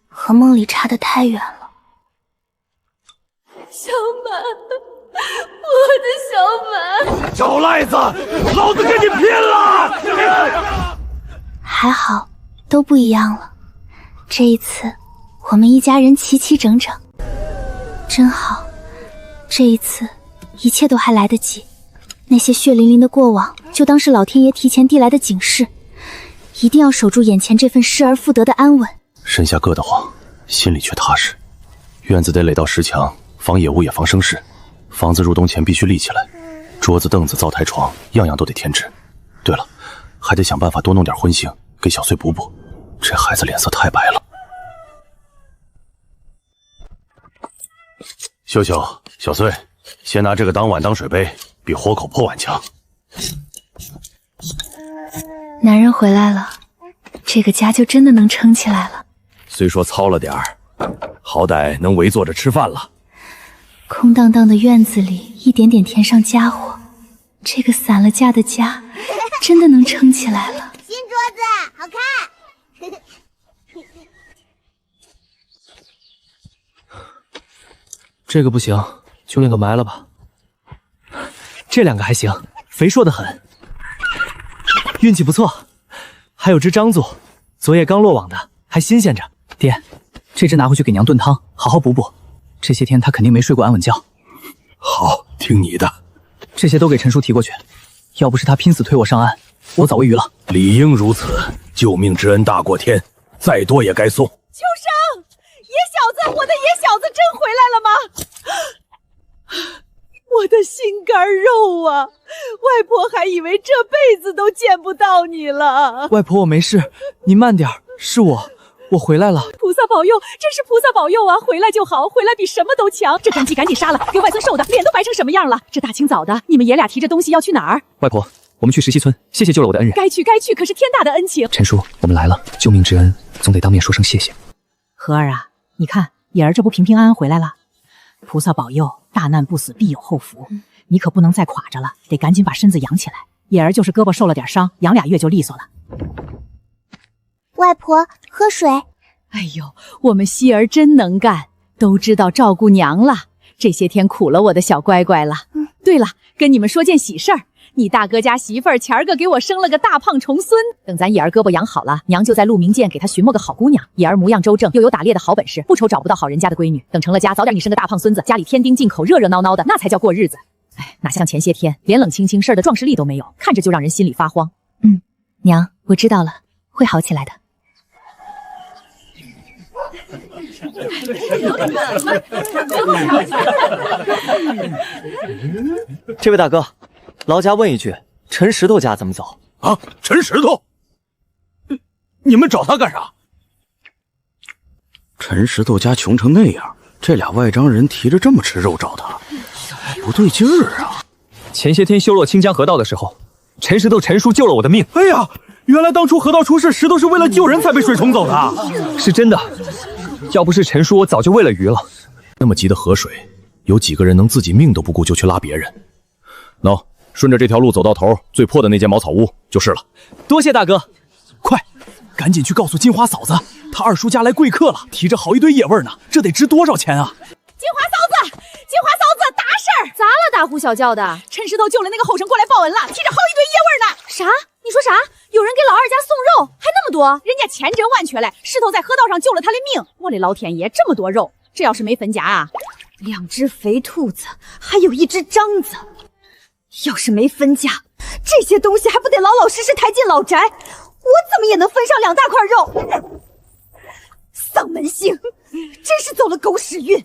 和梦里差得太远了。小满，我的小满！小赖子，老子跟你拼了！还好，都不一样了。这一次，我们一家人齐齐整整，真好。这一次，一切都还来得及。那些血淋淋的过往，就当是老天爷提前递来的警示。一定要守住眼前这份失而复得的安稳。身下硌得慌，心里却踏实。院子得垒到10墙，防野物也防生事。房子入冬前必须立起来，桌子凳子灶台床样样都得添置。对了，还得想办法多弄点荤腥给小穗补补，这孩子脸色太白了。秀秀，小穗，先拿这个当碗当水杯，比活口破碗强。男人回来了，这个家就真的能撑起来了。虽说糙了点儿，好歹能围坐着吃饭了。空荡荡的院子里，一点点添上家伙，这个散了架的家真的能撑起来了。新桌子好看。这个不行，就那个埋了吧。这两个还行，肥硕的很。运气不错，还有只张祖，昨夜刚落网的，还新鲜着。爹，这只拿回去给娘炖汤，好好补补。这些天他肯定没睡过安稳觉。好，听你的。这些都给陈叔提过去，要不是他拼死推我上岸，我早喂鱼了。理应如此，救命之恩大过天，再多也该送。秋生，野小子，我的野小子真回来了吗？我的心肝肉啊！外婆还以为这辈子都见不到你了。外婆，我没事，您慢点，是我回来了。菩萨保佑，真是菩萨保佑啊！回来就好，回来比什么都强。这公鸡赶紧杀了，给外孙瘦的脸都白成什么样了。这大清早的，你们爷俩提着东西要去哪儿？外婆，我们去石溪村，谢谢救了我的恩人。该去该去，可是天大的恩情。陈叔，我们来了，救命之恩总得当面说声谢谢。和儿啊，你看野儿这不平平安安回来了。菩萨保佑，大难不死必有后福。你可不能再垮着了，得赶紧把身子养起来。野儿就是胳膊受了点伤，养2月就利索了。外婆，喝水。哎呦，我们希儿真能干，都知道照顾娘了。这些天苦了我的小乖乖了。对了，跟你们说件喜事儿，你大哥家媳妇儿前儿个给我生了个大胖重孙。等咱野儿胳膊养好了，娘就在鹿鸣涧给他寻摸个好姑娘。野儿模样周正，又有打猎的好本事，不愁找不到好人家的闺女。等成了家，早点你生个大胖孙子，家里添丁进口，热热闹闹的，那才叫过日子。哎，哪像前些天连冷清清事儿的壮士力都没有，看着就让人心里发慌。娘，我知道了，会好起来的。这位大哥，劳驾问一句，陈石头家怎么走？啊，陈石头？你们找他干啥？陈石头家穷成那样，这俩外张人提着这么吃肉找他，不对劲儿啊！前些天修洛清江河道的时候，陈石头陈叔救了我的命。哎呀，原来当初河道出事，石头是为了救人才被水冲走的。是真的，要不是陈叔，我早就喂了鱼了。那么急的河水，有几个人能自己命都不顾就去拉别人？喏，顺着这条路走到头，最破的那间茅草屋就是了。多谢大哥，快，赶紧去告诉金花嫂子，他二叔家来贵客了，提着好一堆野味呢，这得值多少钱啊？金华嫂子，大事儿！咋了？大呼小叫的。陈石头救了那个后生过来报恩了，提着好一堆野味呢。啥？你说啥？有人给老二家送肉，还那么多？人家千真万确嘞，石头在河道上救了他的命。我的老天爷，这么多肉，这要是没分家啊！2只肥兔子，还有1只獐子，要是没分家，这些东西还不得老老实实抬进老宅？我怎么也能分上2大块肉？丧门星，真是走了狗屎运！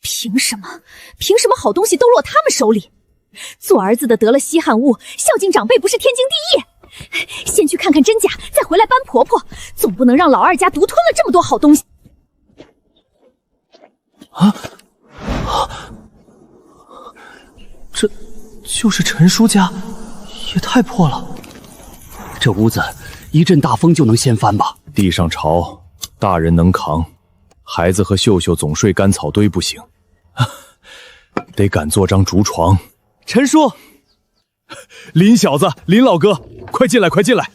凭什么好东西都落他们手里？做儿子的得了稀罕物，孝敬长辈不是天经地义？先去看看真假，再回来搬婆婆，总不能让老二家独吞了这么多好东西。这就是陈叔家，也太破了。这屋子一阵大风就能掀翻吧？地上潮，大人能扛，孩子和秀秀总睡干草堆不行，得赶做张竹床。陈叔，林小子，林老哥，快进来，快进来！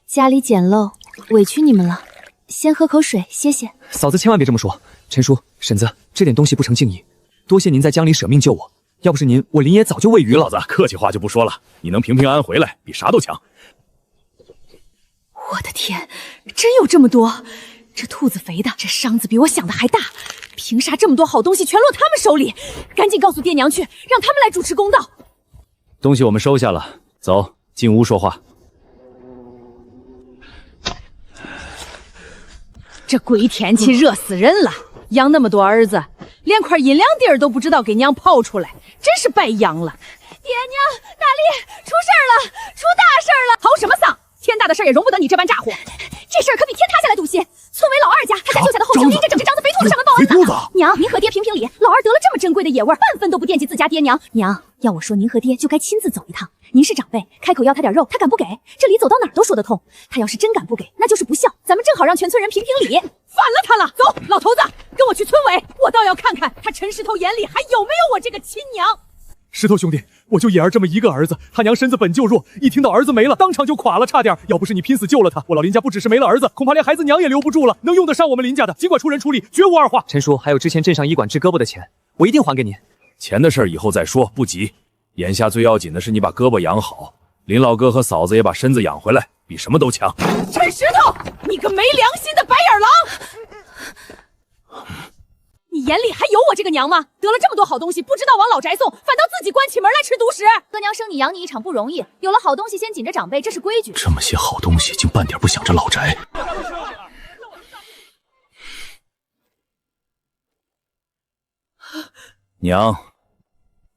家里简陋，委屈你们了，先喝口水歇歇。嫂子千万别这么说，陈叔、婶子，这点东西不成敬意，多谢您在江里舍命救我，要不是您，我林爷早就喂鱼了。老子客气话就不说了，你能平平安安回来，比啥都强。我的天，真有这么多！这兔子肥的，这伤子比我想的还大，凭啥这么多好东西全落他们手里？赶紧告诉爹娘去，让他们来主持公道。东西我们收下了，走进屋说话。这鬼天气热死人了，养那么多儿子，连块阴凉地儿都不知道给娘刨出来，真是白养了。爹娘，大力，出事儿了，出大事儿了！嚎什么丧？天大的事儿也容不得你这般咋呼！这事儿可比天塌下来堵心。村委老二家，他家救下的后生拎着整只獐子肥兔子上门报恩呢。娘，您和爹评评理，老二得了这么珍贵的野味，半分都不惦记自家爹娘。娘，要我说，您和爹就该亲自走一趟。您是长辈，开口要他点肉，他敢不给？这理走到哪儿都说得通。他要是真敢不给，那就是不孝。咱们正好让全村人评评理。反了他了！走，老头子，跟我去村委，我倒要看看他陈石头眼里还有没有我这个亲娘。石头兄弟，我就野儿这么一个儿子，他娘身子本就弱，一听到儿子没了，当场就垮了，差点。要不是你拼死救了他，我老林家不只是没了儿子，恐怕连孩子娘也留不住了。能用得上我们林家的，尽管出人出力，绝无二话。陈叔，还有之前镇上医馆治胳膊的钱，我一定还给您。钱的事儿以后再说，不急。眼下最要紧的是你把胳膊养好，林老哥和嫂子也把身子养回来，比什么都强。陈石头，你个没良心的白眼狼！你眼里还有我这个娘吗？得了这么多好东西，不知道往老宅送，反倒自己关起门来吃独食。哥娘生你养你一场不容易，有了好东西先紧着长辈，这是规矩。这么些好东西，竟半点不想着老宅。娘，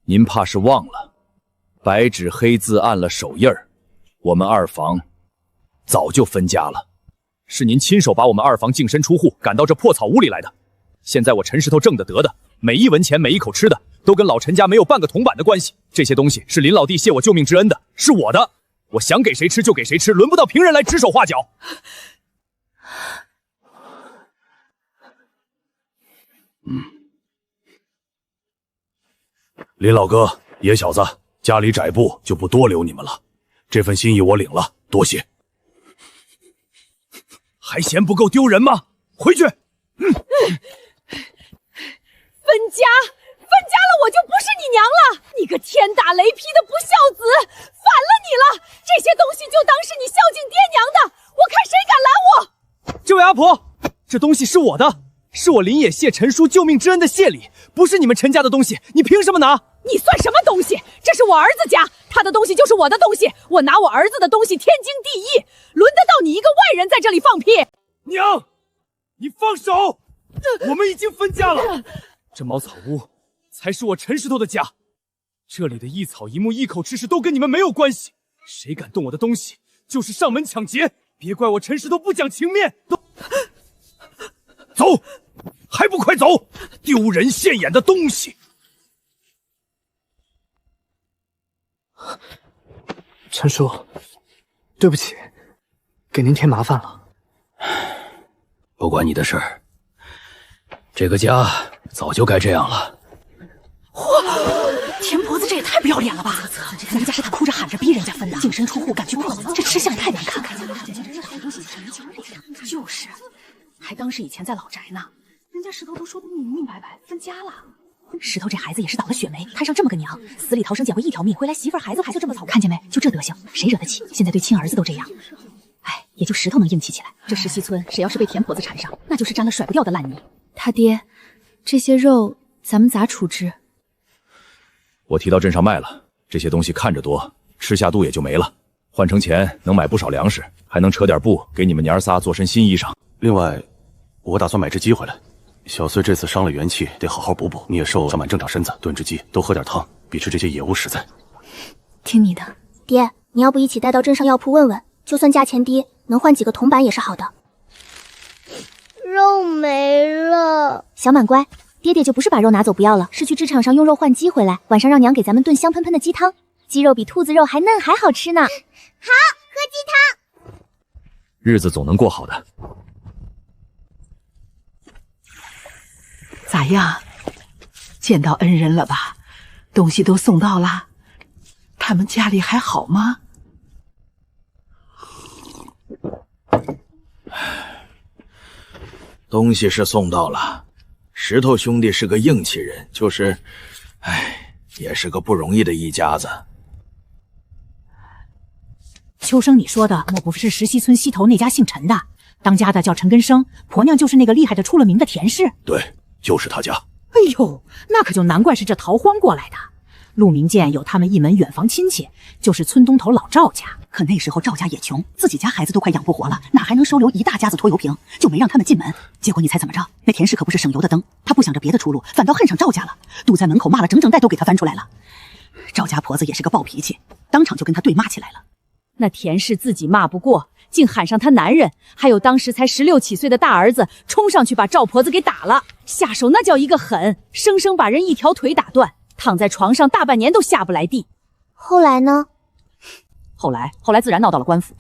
您怕是忘了，白纸黑字按了手印儿，我们二房早就分家了，是您亲手把我们二房净身出户赶到这破草屋里来的。现在我陈石头挣的得的，每一文钱每一口吃的，都跟老陈家没有半个铜板的关系。这些东西是林老弟谢我救命之恩的，是我的，我想给谁吃就给谁吃，轮不到平人来指手画脚。林老哥，野小子，家里窄步，就不多留你们了。这份心意我领了，多谢。还嫌不够丢人吗？回去。分家了，我就不是你娘了！你个天打雷劈的不孝子，反了你了！这些东西就当是你孝敬爹娘的，我看谁敢拦我！这位阿婆，这东西是我的，是我林野谢陈叔救命之恩的谢礼，不是你们陈家的东西，你凭什么拿？你算什么东西？这是我儿子家，他的东西就是我的东西，我拿我儿子的东西天经地义，轮得到你一个外人在这里放屁？娘，你放手！我们已经分家了。这茅草屋才是我陈石头的家，这里的一草一木一口吃食都跟你们没有关系，谁敢动我的东西就是上门抢劫，别怪我陈石头不讲情面。走，还不快走！丢人现眼的东西！陈叔，对不起，给您添麻烦了。不关你的事儿，这个家早就该这样了。田婆子这也太不要脸了吧！人家是他哭着喊着逼人家分的，净身出户敢去碰，这吃相太难看。就是，还当是以前在老宅呢，人家石头都说得明明白白，分家了。石头这孩子也是倒了血霉，摊上这么个娘，死里逃生捡回一条命，回来媳妇儿孩子还就这么草，看见没？就这德行，谁惹得起？现在对亲儿子都这样，哎，也就石头能硬气起来。这石溪村谁要是被田婆子缠上，那就是沾了甩不掉的烂泥。他爹，这些肉咱们咋处置？我提到镇上卖了，这些东西看着多，吃下肚也就没了，换成钱能买不少粮食，还能扯点布给你们娘儿仨做身新衣裳。另外，我打算买只鸡回来。小穗这次伤了元气，得好好补补。你也瘦小满正长身子，炖只鸡多喝点汤，比吃这些野物实在。听你的。爹，你要不一起带到镇上药铺问问，就算价钱低，能换几个铜板也是好的。肉没了。小满乖，爹爹就不是把肉拿走不要了，是去制场上用肉换鸡回来，晚上让娘给咱们炖香喷喷的鸡汤。鸡肉比兔子肉还嫩还好吃呢。好，喝鸡汤。日子总能过好的。咋样？见到恩人了吧？东西都送到了，他们家里还好吗？东西是送到了，石头兄弟是个硬气人，就是，也是个不容易的一家子。秋生，你说的莫不是石溪村西头那家姓陈的，当家的叫陈根生，婆娘就是那个厉害的出了名的田氏。对，就是他家。哎呦，那可就难怪是这逃荒过来的。陆明见有他们一门远房亲戚，就是村东头老赵家。可那时候赵家也穷，自己家孩子都快养不活了，哪还能收留一大家子拖油瓶？就没让他们进门。结果你猜怎么着？那田氏可不是省油的灯，他不想着别的出路，反倒恨上赵家了，堵在门口骂了整整袋都给他翻出来了。赵家婆子也是个暴脾气，当场就跟他对骂起来了。那田氏自己骂不过，竟喊上他男人，还有当时才16、17岁的大儿子，冲上去把赵婆子给打了，下手那叫一个狠，生生把人一条腿打断，躺在床上大半年都下不来地。后来呢？后来自然闹到了官府，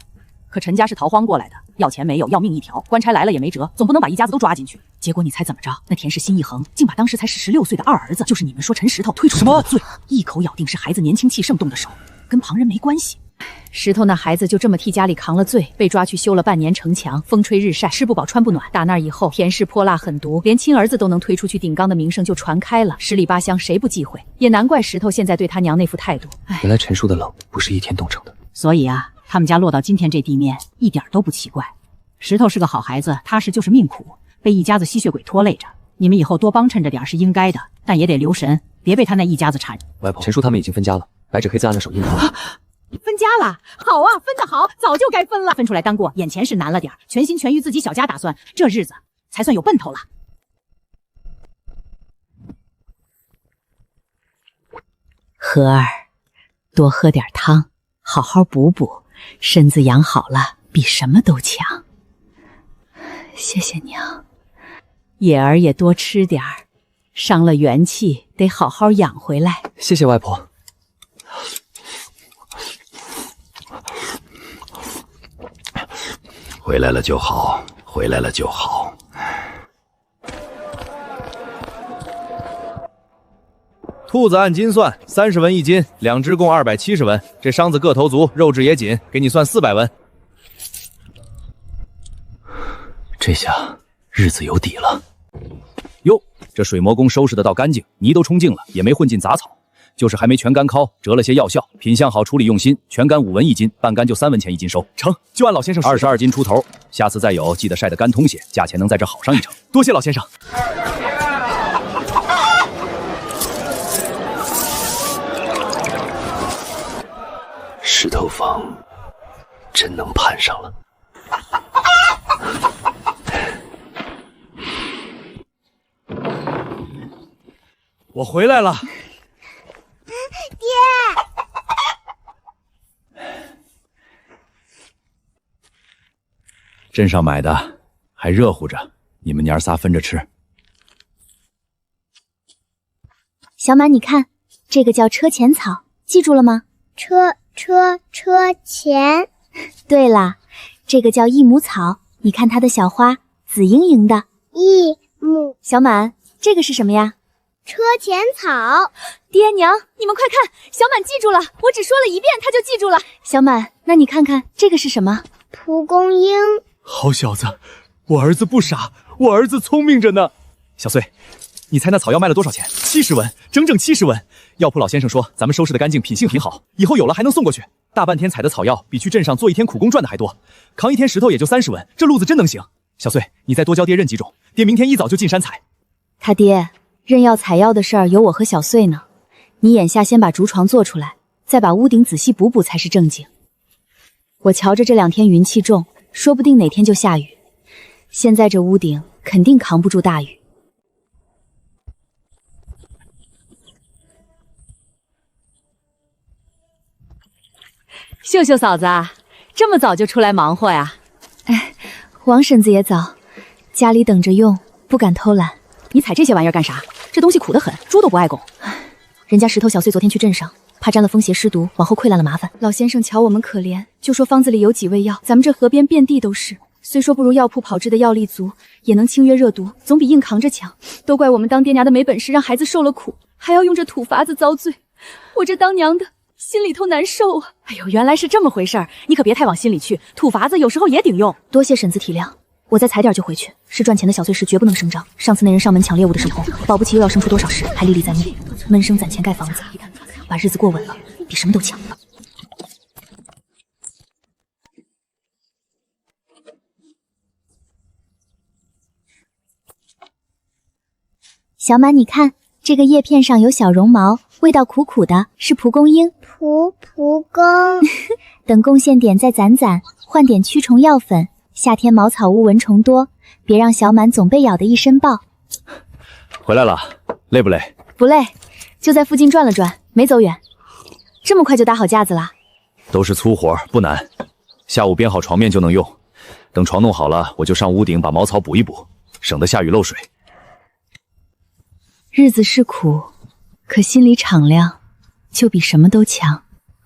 可陈家是逃荒过来的，要钱没有，要命一条，官差来了也没辙，总不能把一家子都抓进去。结果你猜怎么着？那田氏心一横，竟把当时才16岁的二儿子，就是你们说陈石头推出什么罪，一口咬定是孩子年轻气盛动的手，跟旁人没关系。石头那孩子就这么替家里扛了罪，被抓去修了半年城墙，风吹日晒，吃不饱穿不暖。打那以后，田氏泼辣狠毒，连亲儿子都能推出去顶缸的名声就传开了，十里八乡谁不忌讳？也难怪石头现在对他娘那副态度。原来陈叔的冷不是一天冻成的。所以啊，他们家落到今天这地面，一点都不奇怪。石头是个好孩子，踏实就是命苦，被一家子吸血鬼拖累着。你们以后多帮衬着点是应该的，但也得留神，别被他那一家子缠。外婆，陈叔他们已经分家了，白纸黑字按着手印了。分家了，好啊，分得好，早就该分了。分出来当过，眼前是难了点，全心全于自己小家打算，这日子才算有奔头了。和儿，多喝点汤，好好补补，身子养好了，比什么都强。谢谢娘。野儿也多吃点儿，伤了元气，得好好养回来。谢谢外婆。回来了就好，回来了就好。兔子按斤算，30文一斤，2只共270文。这伤子个头足，肉质也紧，给你算400文。这下日子有底了。哟，这水磨工收拾得倒干净，泥都冲净了，也没混进杂草。就是还没全干烤，折了些药效，品相好，处理用心，全干5文一斤，半干就3文钱一斤收。成，就按老先生说。22斤出头，下次再有记得晒得干通些，价钱能在这好上一成。多谢老先生。石头坊真能攀上了。我回来了。爹，镇上买的，还热乎着，你们娘仨分着吃。小满，你看，这个叫车前草，记住了吗？车前。对了，这个叫益母草，你看它的小花紫莹莹的。益母。小满，这个是什么呀？车前草。爹娘，你们快看，小满记住了，我只说了一遍，他就记住了。小满，那你看看这个是什么？蒲公英。好小子，我儿子不傻，我儿子聪明着呢。小穗，你猜那草药卖了多少钱？70文，整整70文。药铺老先生说咱们收拾的干净，品性挺好，以后有了还能送过去。大半天采的草药比去镇上做一天苦工赚的还多，扛一天石头也就30文，这路子真能行。小穗，你再多教爹认几种，爹明天一早就进山采。他爹，认药采药的事儿有我和小穗呢。你眼下先把竹床做出来，再把屋顶仔细补补才是正经。我瞧着这2天云气重，说不定哪天就下雨。现在这屋顶肯定扛不住大雨。秀秀嫂子，这么早就出来忙活呀？哎，王婶子也早，家里等着用，不敢偷懒。你采这些玩意儿干啥？这东西苦得很，猪都不爱拱。人家石头小穗昨天去镇上，怕沾了风邪湿毒，往后溃烂了麻烦。老先生瞧我们可怜，就说方子里有几味药，咱们这河边遍地都是。虽说不如药铺炮制的药力足，也能清热热毒，总比硬扛着强。都怪我们当爹娘的没本事，让孩子受了苦，还要用这土法子遭罪。我这当娘的心里头难受啊！哎呦，原来是这么回事儿，你可别太往心里去，土法子有时候也顶用。多谢婶子体谅，我再采点就回去。是赚钱的小碎事绝不能声张。上次那人上门抢猎物的时候，保不齐又要生出多少事，还历历在目。闷声攒钱盖房子，把日子过稳了，比什么都强。小满，你看这个叶片上有小绒毛，味道苦苦的，是蒲公英。蒲公。等贡献点再攒攒，换点驱虫药粉。夏天茅草屋蚊虫多，别让小满总被咬得一身爆。回来了，累不累？不累，就在附近转了转，没走远。这么快就搭好架子了？都是粗活，不难。下午编好床面就能用。等床弄好了，我就上屋顶把茅草补一补，省得下雨漏水。日子是苦，可心里敞亮，就比什么都强。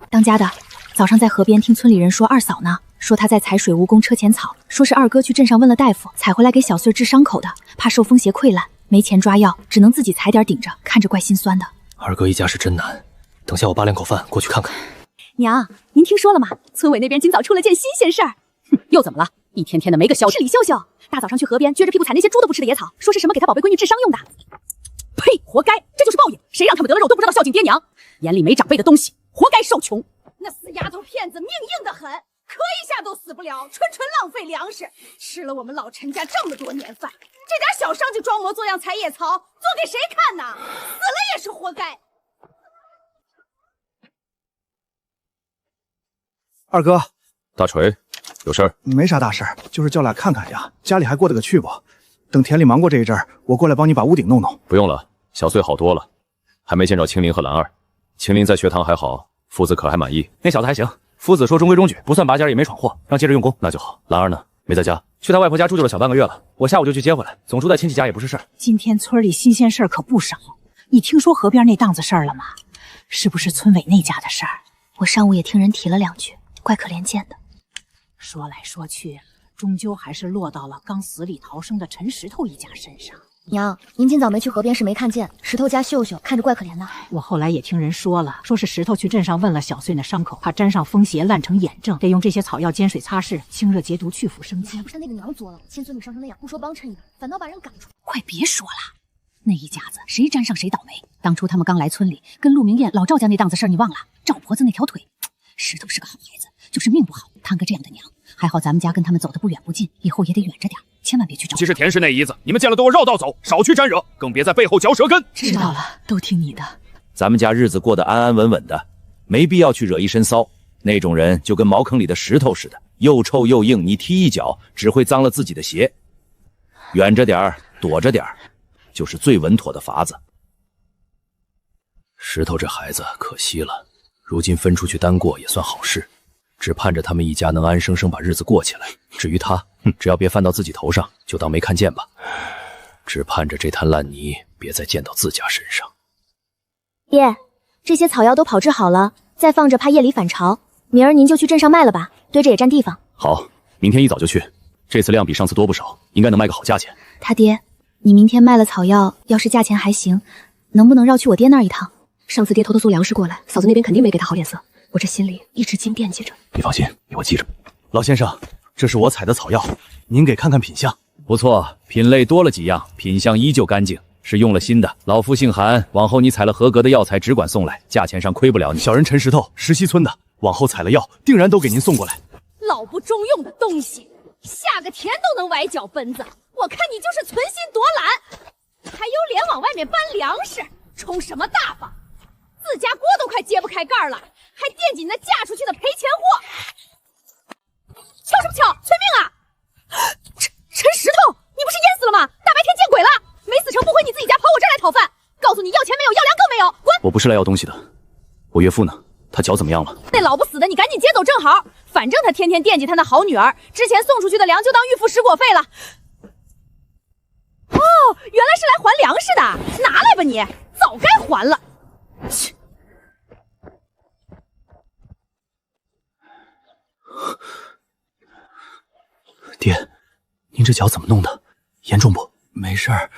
当家的早上在河边听村里人说二嫂呢，说她在采水蜈蚣车前草，说是二哥去镇上问了大夫，采回来给小穗治伤口的，怕受风邪溃烂，没钱抓药，只能自己采点顶着，看着怪心酸的。二哥一家是真难，等下我扒2口饭过去看看。娘，您听说了吗？村委那边今早出了件新鲜事儿。哼，又怎么了？一天天的没个消息。是李秀秀，大早上去河边撅着屁股采那些猪都不吃的野草，说是什么给他宝贝闺女治伤用的。呸！活该，这就是报应。谁让他们得了肉都不知道孝敬爹娘，眼里没长辈的东西，活该受穷。那死丫头片子命硬得很，磕一下都死不了，纯浪费粮食，吃了我们老陈家这么多年饭，这点小伤就装模作样采野草，做给谁看呢？死了也是活该。二哥，大锤，有事儿？没啥大事，就是叫俩看看呀，家里还过得个去不？等田里忙过这一阵儿，我过来帮你把屋顶弄弄。不用了，小穗好多了，还没见着青林和兰儿。青林在学堂还好，夫子可还满意？那小子还行，夫子说中规中矩，不算拔尖也没闯祸，让接着用功。那就好。兰儿呢？没在家，去他外婆家住了小半个月了，我下午就去接回来。总住在亲戚家也不是事儿。今天村里新鲜事儿可不少，你听说河边那档子事儿了吗？是不是村委那家的事儿？我上午也听人提了2句，怪可怜见的。说来说去，终究还是落到了刚死里逃生的陈石头一家身上。娘，您今早没去河边是没看见，石头家秀秀看着怪可怜的。我后来也听人说了，说是石头去镇上问了小穗那伤口，怕沾上风邪烂成眼症，得用这些草药煎水擦拭，清热解毒，去腐生津。不是那个娘作了，亲孙女伤成那样，不说帮衬一把，反倒把人赶出。快别说了，那一家子谁沾上谁倒霉。当初他们刚来村里，跟陆明艳、老赵家那档子事儿你忘了？赵婆子那条腿，石头是个好孩子，就是命不好，摊个这样的娘。还好咱们家跟他们走得不远不近，以后也得远着点，千万别去找。其实田氏那姨子，你们见了都要绕道走，少去沾惹，更别在背后嚼舌根。知道了，都听你的。咱们家日子过得安安稳稳的，没必要去惹一身骚。那种人就跟茅坑里的石头似的，又臭又硬，你踢一脚只会脏了自己的鞋。远着点儿，躲着点儿，就是最稳妥的法子。石头这孩子可惜了，如今分出去单过也算好事。只盼着他们一家能安生生把日子过起来。至于他，只要别翻到自己头上，就当没看见吧。只盼着这滩烂泥别再溅到自家身上。爹，这些草药都炮制好了，再放着怕夜里反潮。明儿您就去镇上卖了吧，堆着也占地方。好，明天一早就去。这次量比上次多不少，应该能卖个好价钱。他爹，你明天卖了草药，要是价钱还行，能不能绕去我爹那儿一趟？上次爹偷偷送粮食过来，嫂子那边肯定没给他好脸色，我这心里一直紧惦记着。你放心，我记着。老先生，这是我采的草药，您给看看品相。不错，品类多了几样，品相依旧干净，是用了心的。老夫姓韩，往后你采了合格的药材，只管送来，价钱上亏不了你。小人陈石头，石溪村的，往后采了药，定然都给您送过来。老不中用的东西，下个田都能崴脚奔子，我看你就是存心夺懒，还有脸往外面搬粮食，充什么大发？自家锅都快揭不开盖了，还惦记那嫁出去的赔钱货。巧什么巧？催命啊！陈石头，你不是淹死了吗？大白天见鬼了！没死成不回你自己家，跑我这儿来讨饭。告诉你，要钱没有，要粮更没有，滚！我不是来要东西的，我岳父呢？他脚怎么样了？那老不死的，你赶紧接走正好。反正他天天惦记他那好女儿，之前送出去的粮就当预付食果费了。哦，原来是来还粮食的，拿来吧你，早该还了。切！爹，您这脚怎么弄的？严重不？没事儿。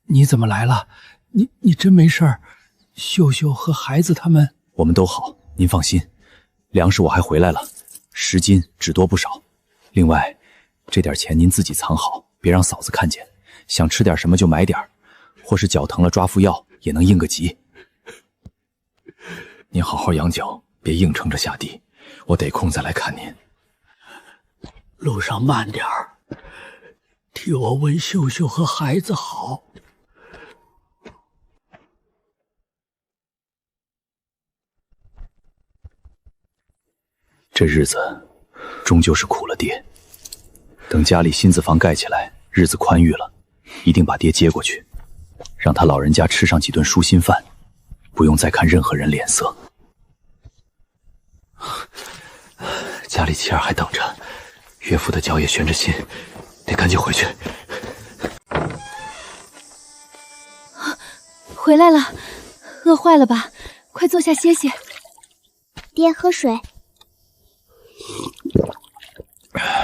你怎么来了？你真没事儿？秀秀和孩子他们……我们都好，您放心。粮食我还回来了，10斤，只多不少。另外，这点钱您自己藏好，别让嫂子看见。想吃点什么就买点，或是脚疼了抓副药也能应个急。您好好养脚，别硬撑着下地，我得空再来看您。路上慢点儿，替我问秀秀和孩子好。这日子终究是苦了爹，等家里新子房盖起来，日子宽裕了，一定把爹接过去，让他老人家吃上几顿舒心饭，不用再看任何人脸色。家里妻儿还等着，岳父的脚也悬着心，得赶紧回去。回来了，饿坏了吧？快坐下歇歇。爹，喝水。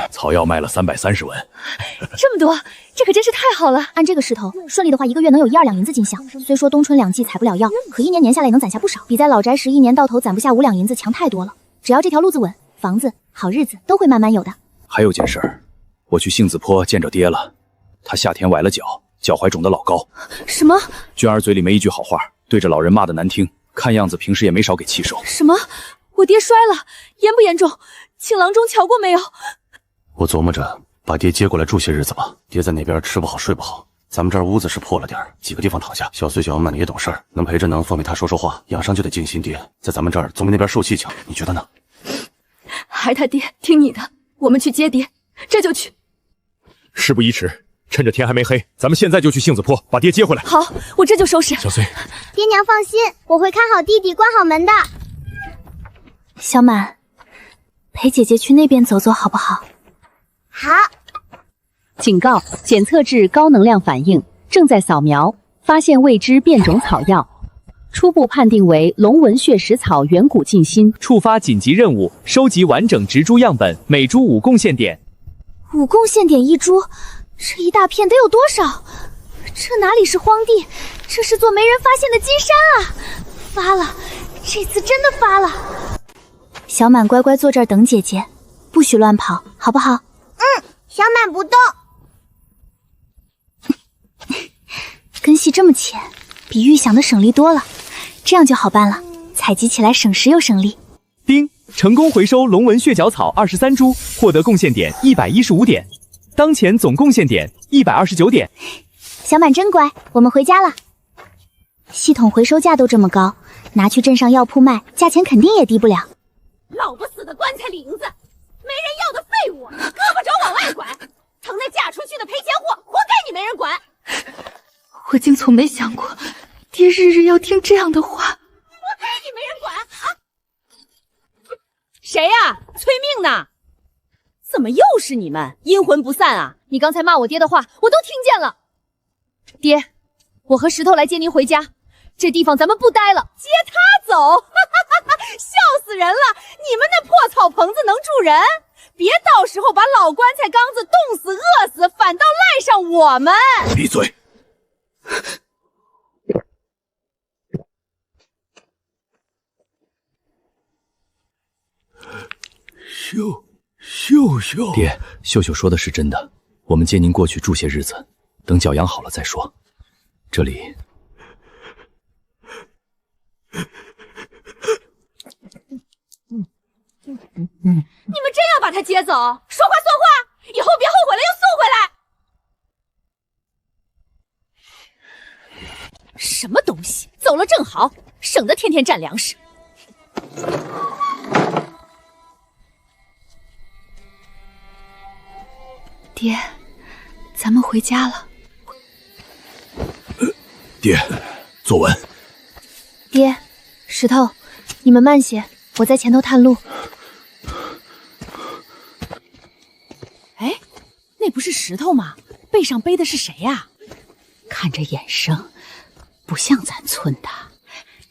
草药卖了330文，这么多，这可真是太好了。按这个势头，顺利的话，1个月能有1-2两银子进项。虽说冬春2季采不了药，可1年年下来也能攒下不少，比在老宅时1年到头攒不下5两银子强太多了。只要这条路子稳，房子、好日子都会慢慢有的。还有件事儿，我去杏子坡见着爹了，他夏天崴了脚，脚踝肿得老高。什么？娟儿嘴里没一句好话，对着老人骂得难听，看样子平时也没少给气受。什么？我爹摔了，严不严重？请郎中瞧过没有？我琢磨着把爹接过来住些日子吧。爹在那边吃不好睡不好，咱们这儿屋子是破了点儿，几个地方躺下。小碎小满也懂事儿，能陪着能方便他说说话，养伤就得尽心。爹在咱们这儿总比那边受气强，你觉得呢？还他爹，听你的，我们去接爹，这就去。事不宜迟，趁着天还没黑，咱们现在就去杏子坡把爹接回来。好，我这就收拾。小碎，爹娘放心，我会看好弟弟，关好门的。小满，陪姐姐去那边走走好不好？好。警告：检测至高能量反应，正在扫描，发现未知变种草药，初步判定为龙纹血石草远古近心。触发紧急任务：收集完整植株样本，每株5贡献点。5贡献点1株，这一大片得有多少？这哪里是荒地，这是座没人发现的金山啊！发了，这次真的发了。小满乖乖坐这儿等姐姐，不许乱跑，好不好？小满不动。根系这么浅，比预想的省力多了，这样就好办了，采集起来省时又省力。丁，成功回收龙纹血角草23株，获得贡献点115点，当前总贡献点129点。小满真乖，我们回家了。系统回收价都这么高，拿去镇上药铺卖，价钱肯定也低不了。老不死的棺材林子，没人要的废物，胳膊肘往外拐，疼那嫁出去的赔钱货，活该你没人管。我竟从没想过，爹日日要听这样的话，活该你没人管啊！谁呀？催命呢？怎么又是你们？阴魂不散啊！你刚才骂我爹的话，我都听见了。爹，我和石头来接您回家，这地方咱们不待了，接他走，笑死人了！你们那破草棚子能住人？别到时候把老棺材缸子冻死、饿死，反倒赖上我们！闭嘴！秀秀，爹，秀秀说的是真的，我们接您过去住些日子，等脚养好了再说。这里，你们真要把他接走？说话算话，以后别后悔了又送回来。什么东西？走了正好，省得天天占粮食。爹，咱们回家了。爹，坐稳。爹，石头，你们慢些，我在前头探路。哎，那不是石头吗？背上背的是谁呀？看这眼生，不像咱村的。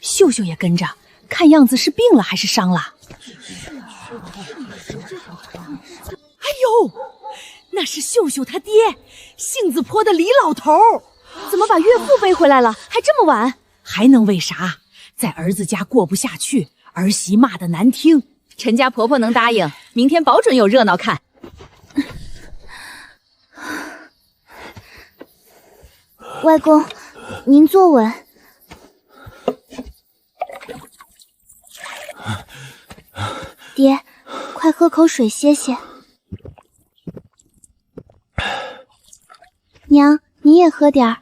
秀秀也跟着，看样子是病了还是伤了？哎呦，那是秀秀他爹，杏子坡的李老头。怎么把岳父背回来了？还这么晚？还能为啥？在儿子家过不下去，儿媳骂得难听。陈家婆婆能答应，明天保准有热闹看。外公，您坐稳。爹，快喝口水歇歇。娘，你也喝点儿。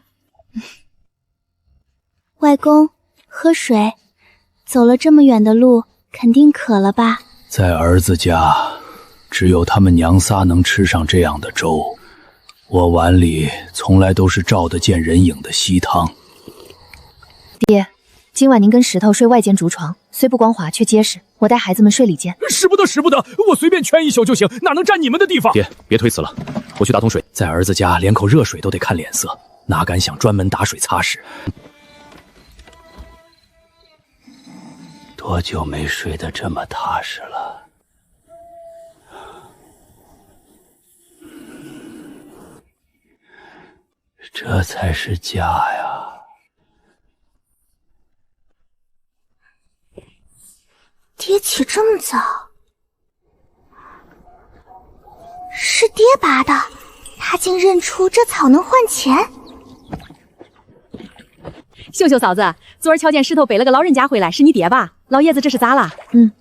外公，喝水。走了这么远的路，肯定渴了吧？在儿子家，只有他们娘仨能吃上这样的粥。我碗里从来都是照得见人影的稀汤。爹，今晚您跟石头睡外间竹床，虽不光滑却结实。我带孩子们睡里间。使不得，我随便圈一宿就行，哪能占你们的地方？爹，别推辞了，我去打桶水。在儿子家，连口热水都得看脸色，哪敢想专门打水擦拭？多久没睡得这么踏实了？这才是家呀！爹起这么早，是爹拔的，他竟认出这草能换钱。秀秀嫂子，昨儿瞧见石头背了个老人家回来，是你爹吧？老爷子这是咋了？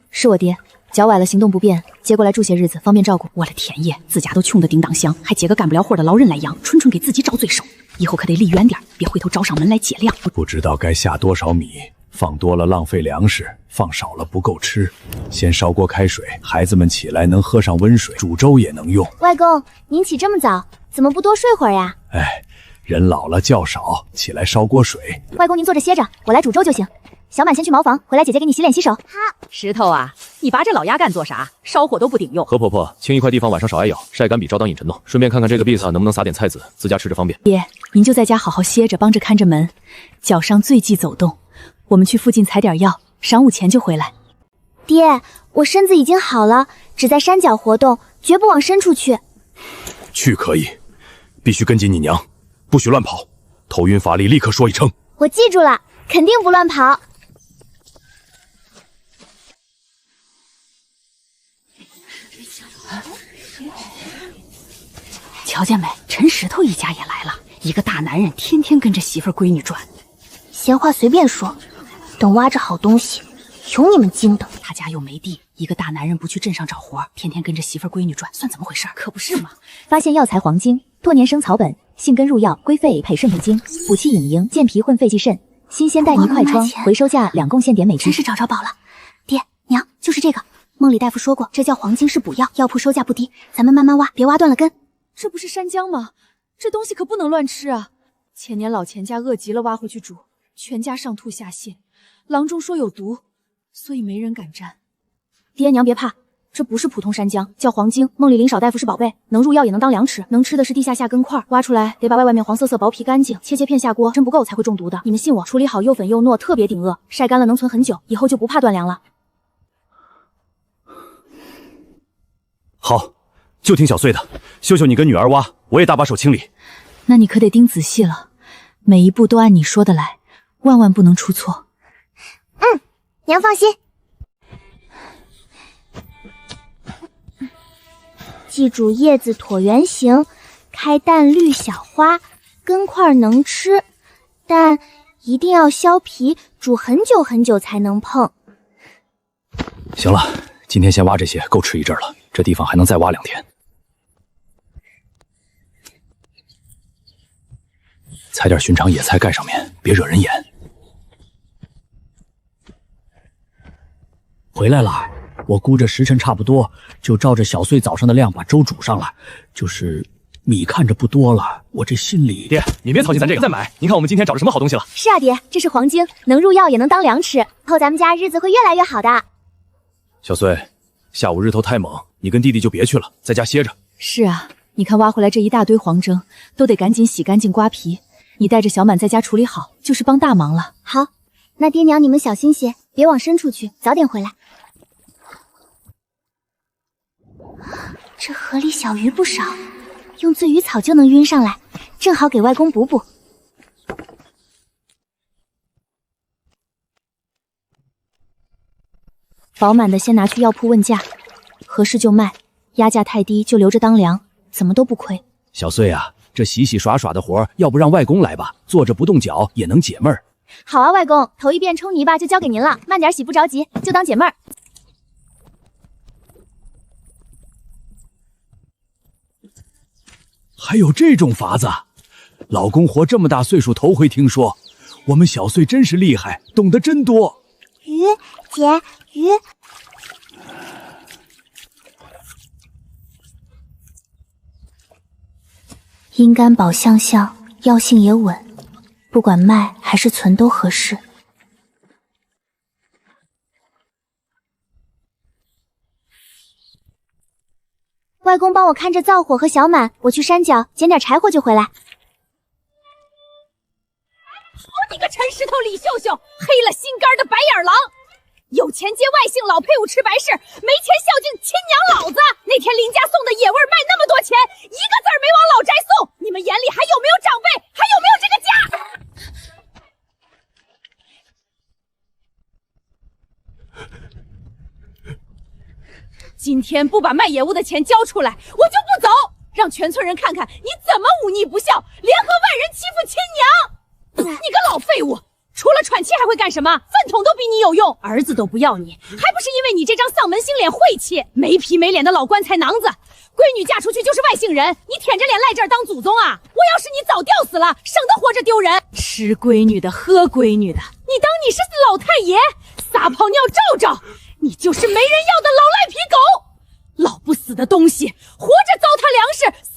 是我爹，脚崴了，行动不便，接过来住些日子，方便照顾。我的天爷，自家都穷得叮当响，还接个干不了活的老人来养，纯给自己找罪受。以后可得离远点，别回头找上门来借粮。不知道该下多少米，放多了浪费粮食，放少了不够吃。先烧锅开水，孩子们起来能喝上温水，煮粥也能用。外公，您起这么早，怎么不多睡会儿呀？哎，人老了觉少，起来烧锅水。外公您坐着歇着，我来煮粥就行。小满先去茅房，回来姐姐给你洗脸洗手。好。石头啊，你拔这老鸭干做啥？烧火都不顶用。何婆婆，清一块地方，晚上少挨咬，晒干比照当引尘弄。顺便看看这个篦子能不能撒点菜籽，自家吃着方便。爹，您就在家好好歇着，帮着看着门，脚上最忌走动。我们去附近采点药，晌午前就回来。爹，我身子已经好了，只在山脚活动，绝不往深处去。去可以，必须跟紧你娘，不许乱跑。头晕乏力立刻说一声。我记住了，肯定不乱跑。瞧见没？陈石头一家也来了，一个大男人天天跟着媳妇儿闺女转。闲话随便说，等挖着好东西，有你们惊的。他家又没地，一个大男人不去镇上找活，天天跟着媳妇儿闺女转，算怎么回事？可不是吗？发现药材黄精，多年生草本，性根入药，归肺配肾补精，补气引营，健脾混肺济肾。新鲜带泥块疮，回收价2共限点每斤。真是找着宝了。爹娘，就是这个。梦里大夫说过，这叫黄精，是补药，药铺收价不低，咱们慢慢挖，别挖断了根。这不是山姜吗？这东西可不能乱吃啊！前年老钱家饿极了，挖回去煮，全家上吐下泻，郎中说有毒，所以没人敢沾。爹娘别怕，这不是普通山姜，叫黄精。梦里林少大夫是宝贝，能入药也能当粮吃。能吃的是地下根块，挖出来得把外面黄色薄皮干净，切片下锅，蒸不够才会中毒的。你们信我，处理好又粉又糯，特别顶饿，晒干了能存很久，以后就不怕断粮了。好，就听小碎的。秀秀，你跟女儿挖，我也搭把手清理。那你可得盯仔细了，每一步都按你说的来，万万不能出错。娘放心。记住叶子椭圆形，开淡绿小花，根块能吃，但一定要削皮，煮很久很久才能碰。行了，今天先挖这些，够吃一阵了。这地方还能再挖2天。采点寻常野菜盖上面，别惹人眼。回来了，我估着时辰差不多，就照着小穗早上的量把粥煮上了。就是米看着不多了，我这心里……爹，你别操心咱这个，再买。您看我们今天找着什么好东西了？是啊，爹，这是黄精，能入药也能当粮吃，以后咱们家日子会越来越好的。小穗，下午日头太猛，你跟弟弟就别去了，在家歇着。是啊，你看挖回来这一大堆黄蒸，都得赶紧洗干净刮皮。你带着小满在家处理好，就是帮大忙了。好，那爹娘你们小心些，别往深处去，早点回来。这河里小鱼不少，用醉鱼草就能晕上来，正好给外公补补。饱满的先拿去药铺问价，合适就卖，压价太低就留着当粮，怎么都不亏。小穗啊，这洗洗耍耍的活，要不让外公来吧？坐着不动脚也能解闷儿。好啊，外公，头一遍冲泥巴就交给您了，慢点洗不着急，就当解闷儿。还有这种法子？老公活这么大岁数，头回听说。我们小穗真是厉害，懂得真多。鱼，姐，鱼。阴干宝相向，药性也稳，不管卖还是存都合适。外公帮我看着灶火和小满，我去山脚捡点柴火就回来。好你个陈石头李秀秀，黑了心肝的白眼狼！有钱接外姓老配偶吃白事，没钱孝敬亲娘老子。那天林家送的野味卖那么多钱，一个字儿没往老宅送。你们眼里还有没有长辈？还有没有这个家？今天不把卖野物的钱交出来，我就不走，让全村人看看你怎么忤逆不孝，联合外人欺负亲娘！你个老废物，除了喘气还会干什么？粪桶都比你有用，儿子都不要你，还不是因为你这张丧门星脸晦气，没皮没脸的老棺材囊子。闺女嫁出去就是外姓人，你舔着脸赖这儿当祖宗啊？我要是你早吊死了，省得活着丢人。吃闺女的喝闺女的，你当你是老太爷？撒泡尿照照，你就是没人要的老赖皮狗！老不死的东西，活着糟蹋粮食，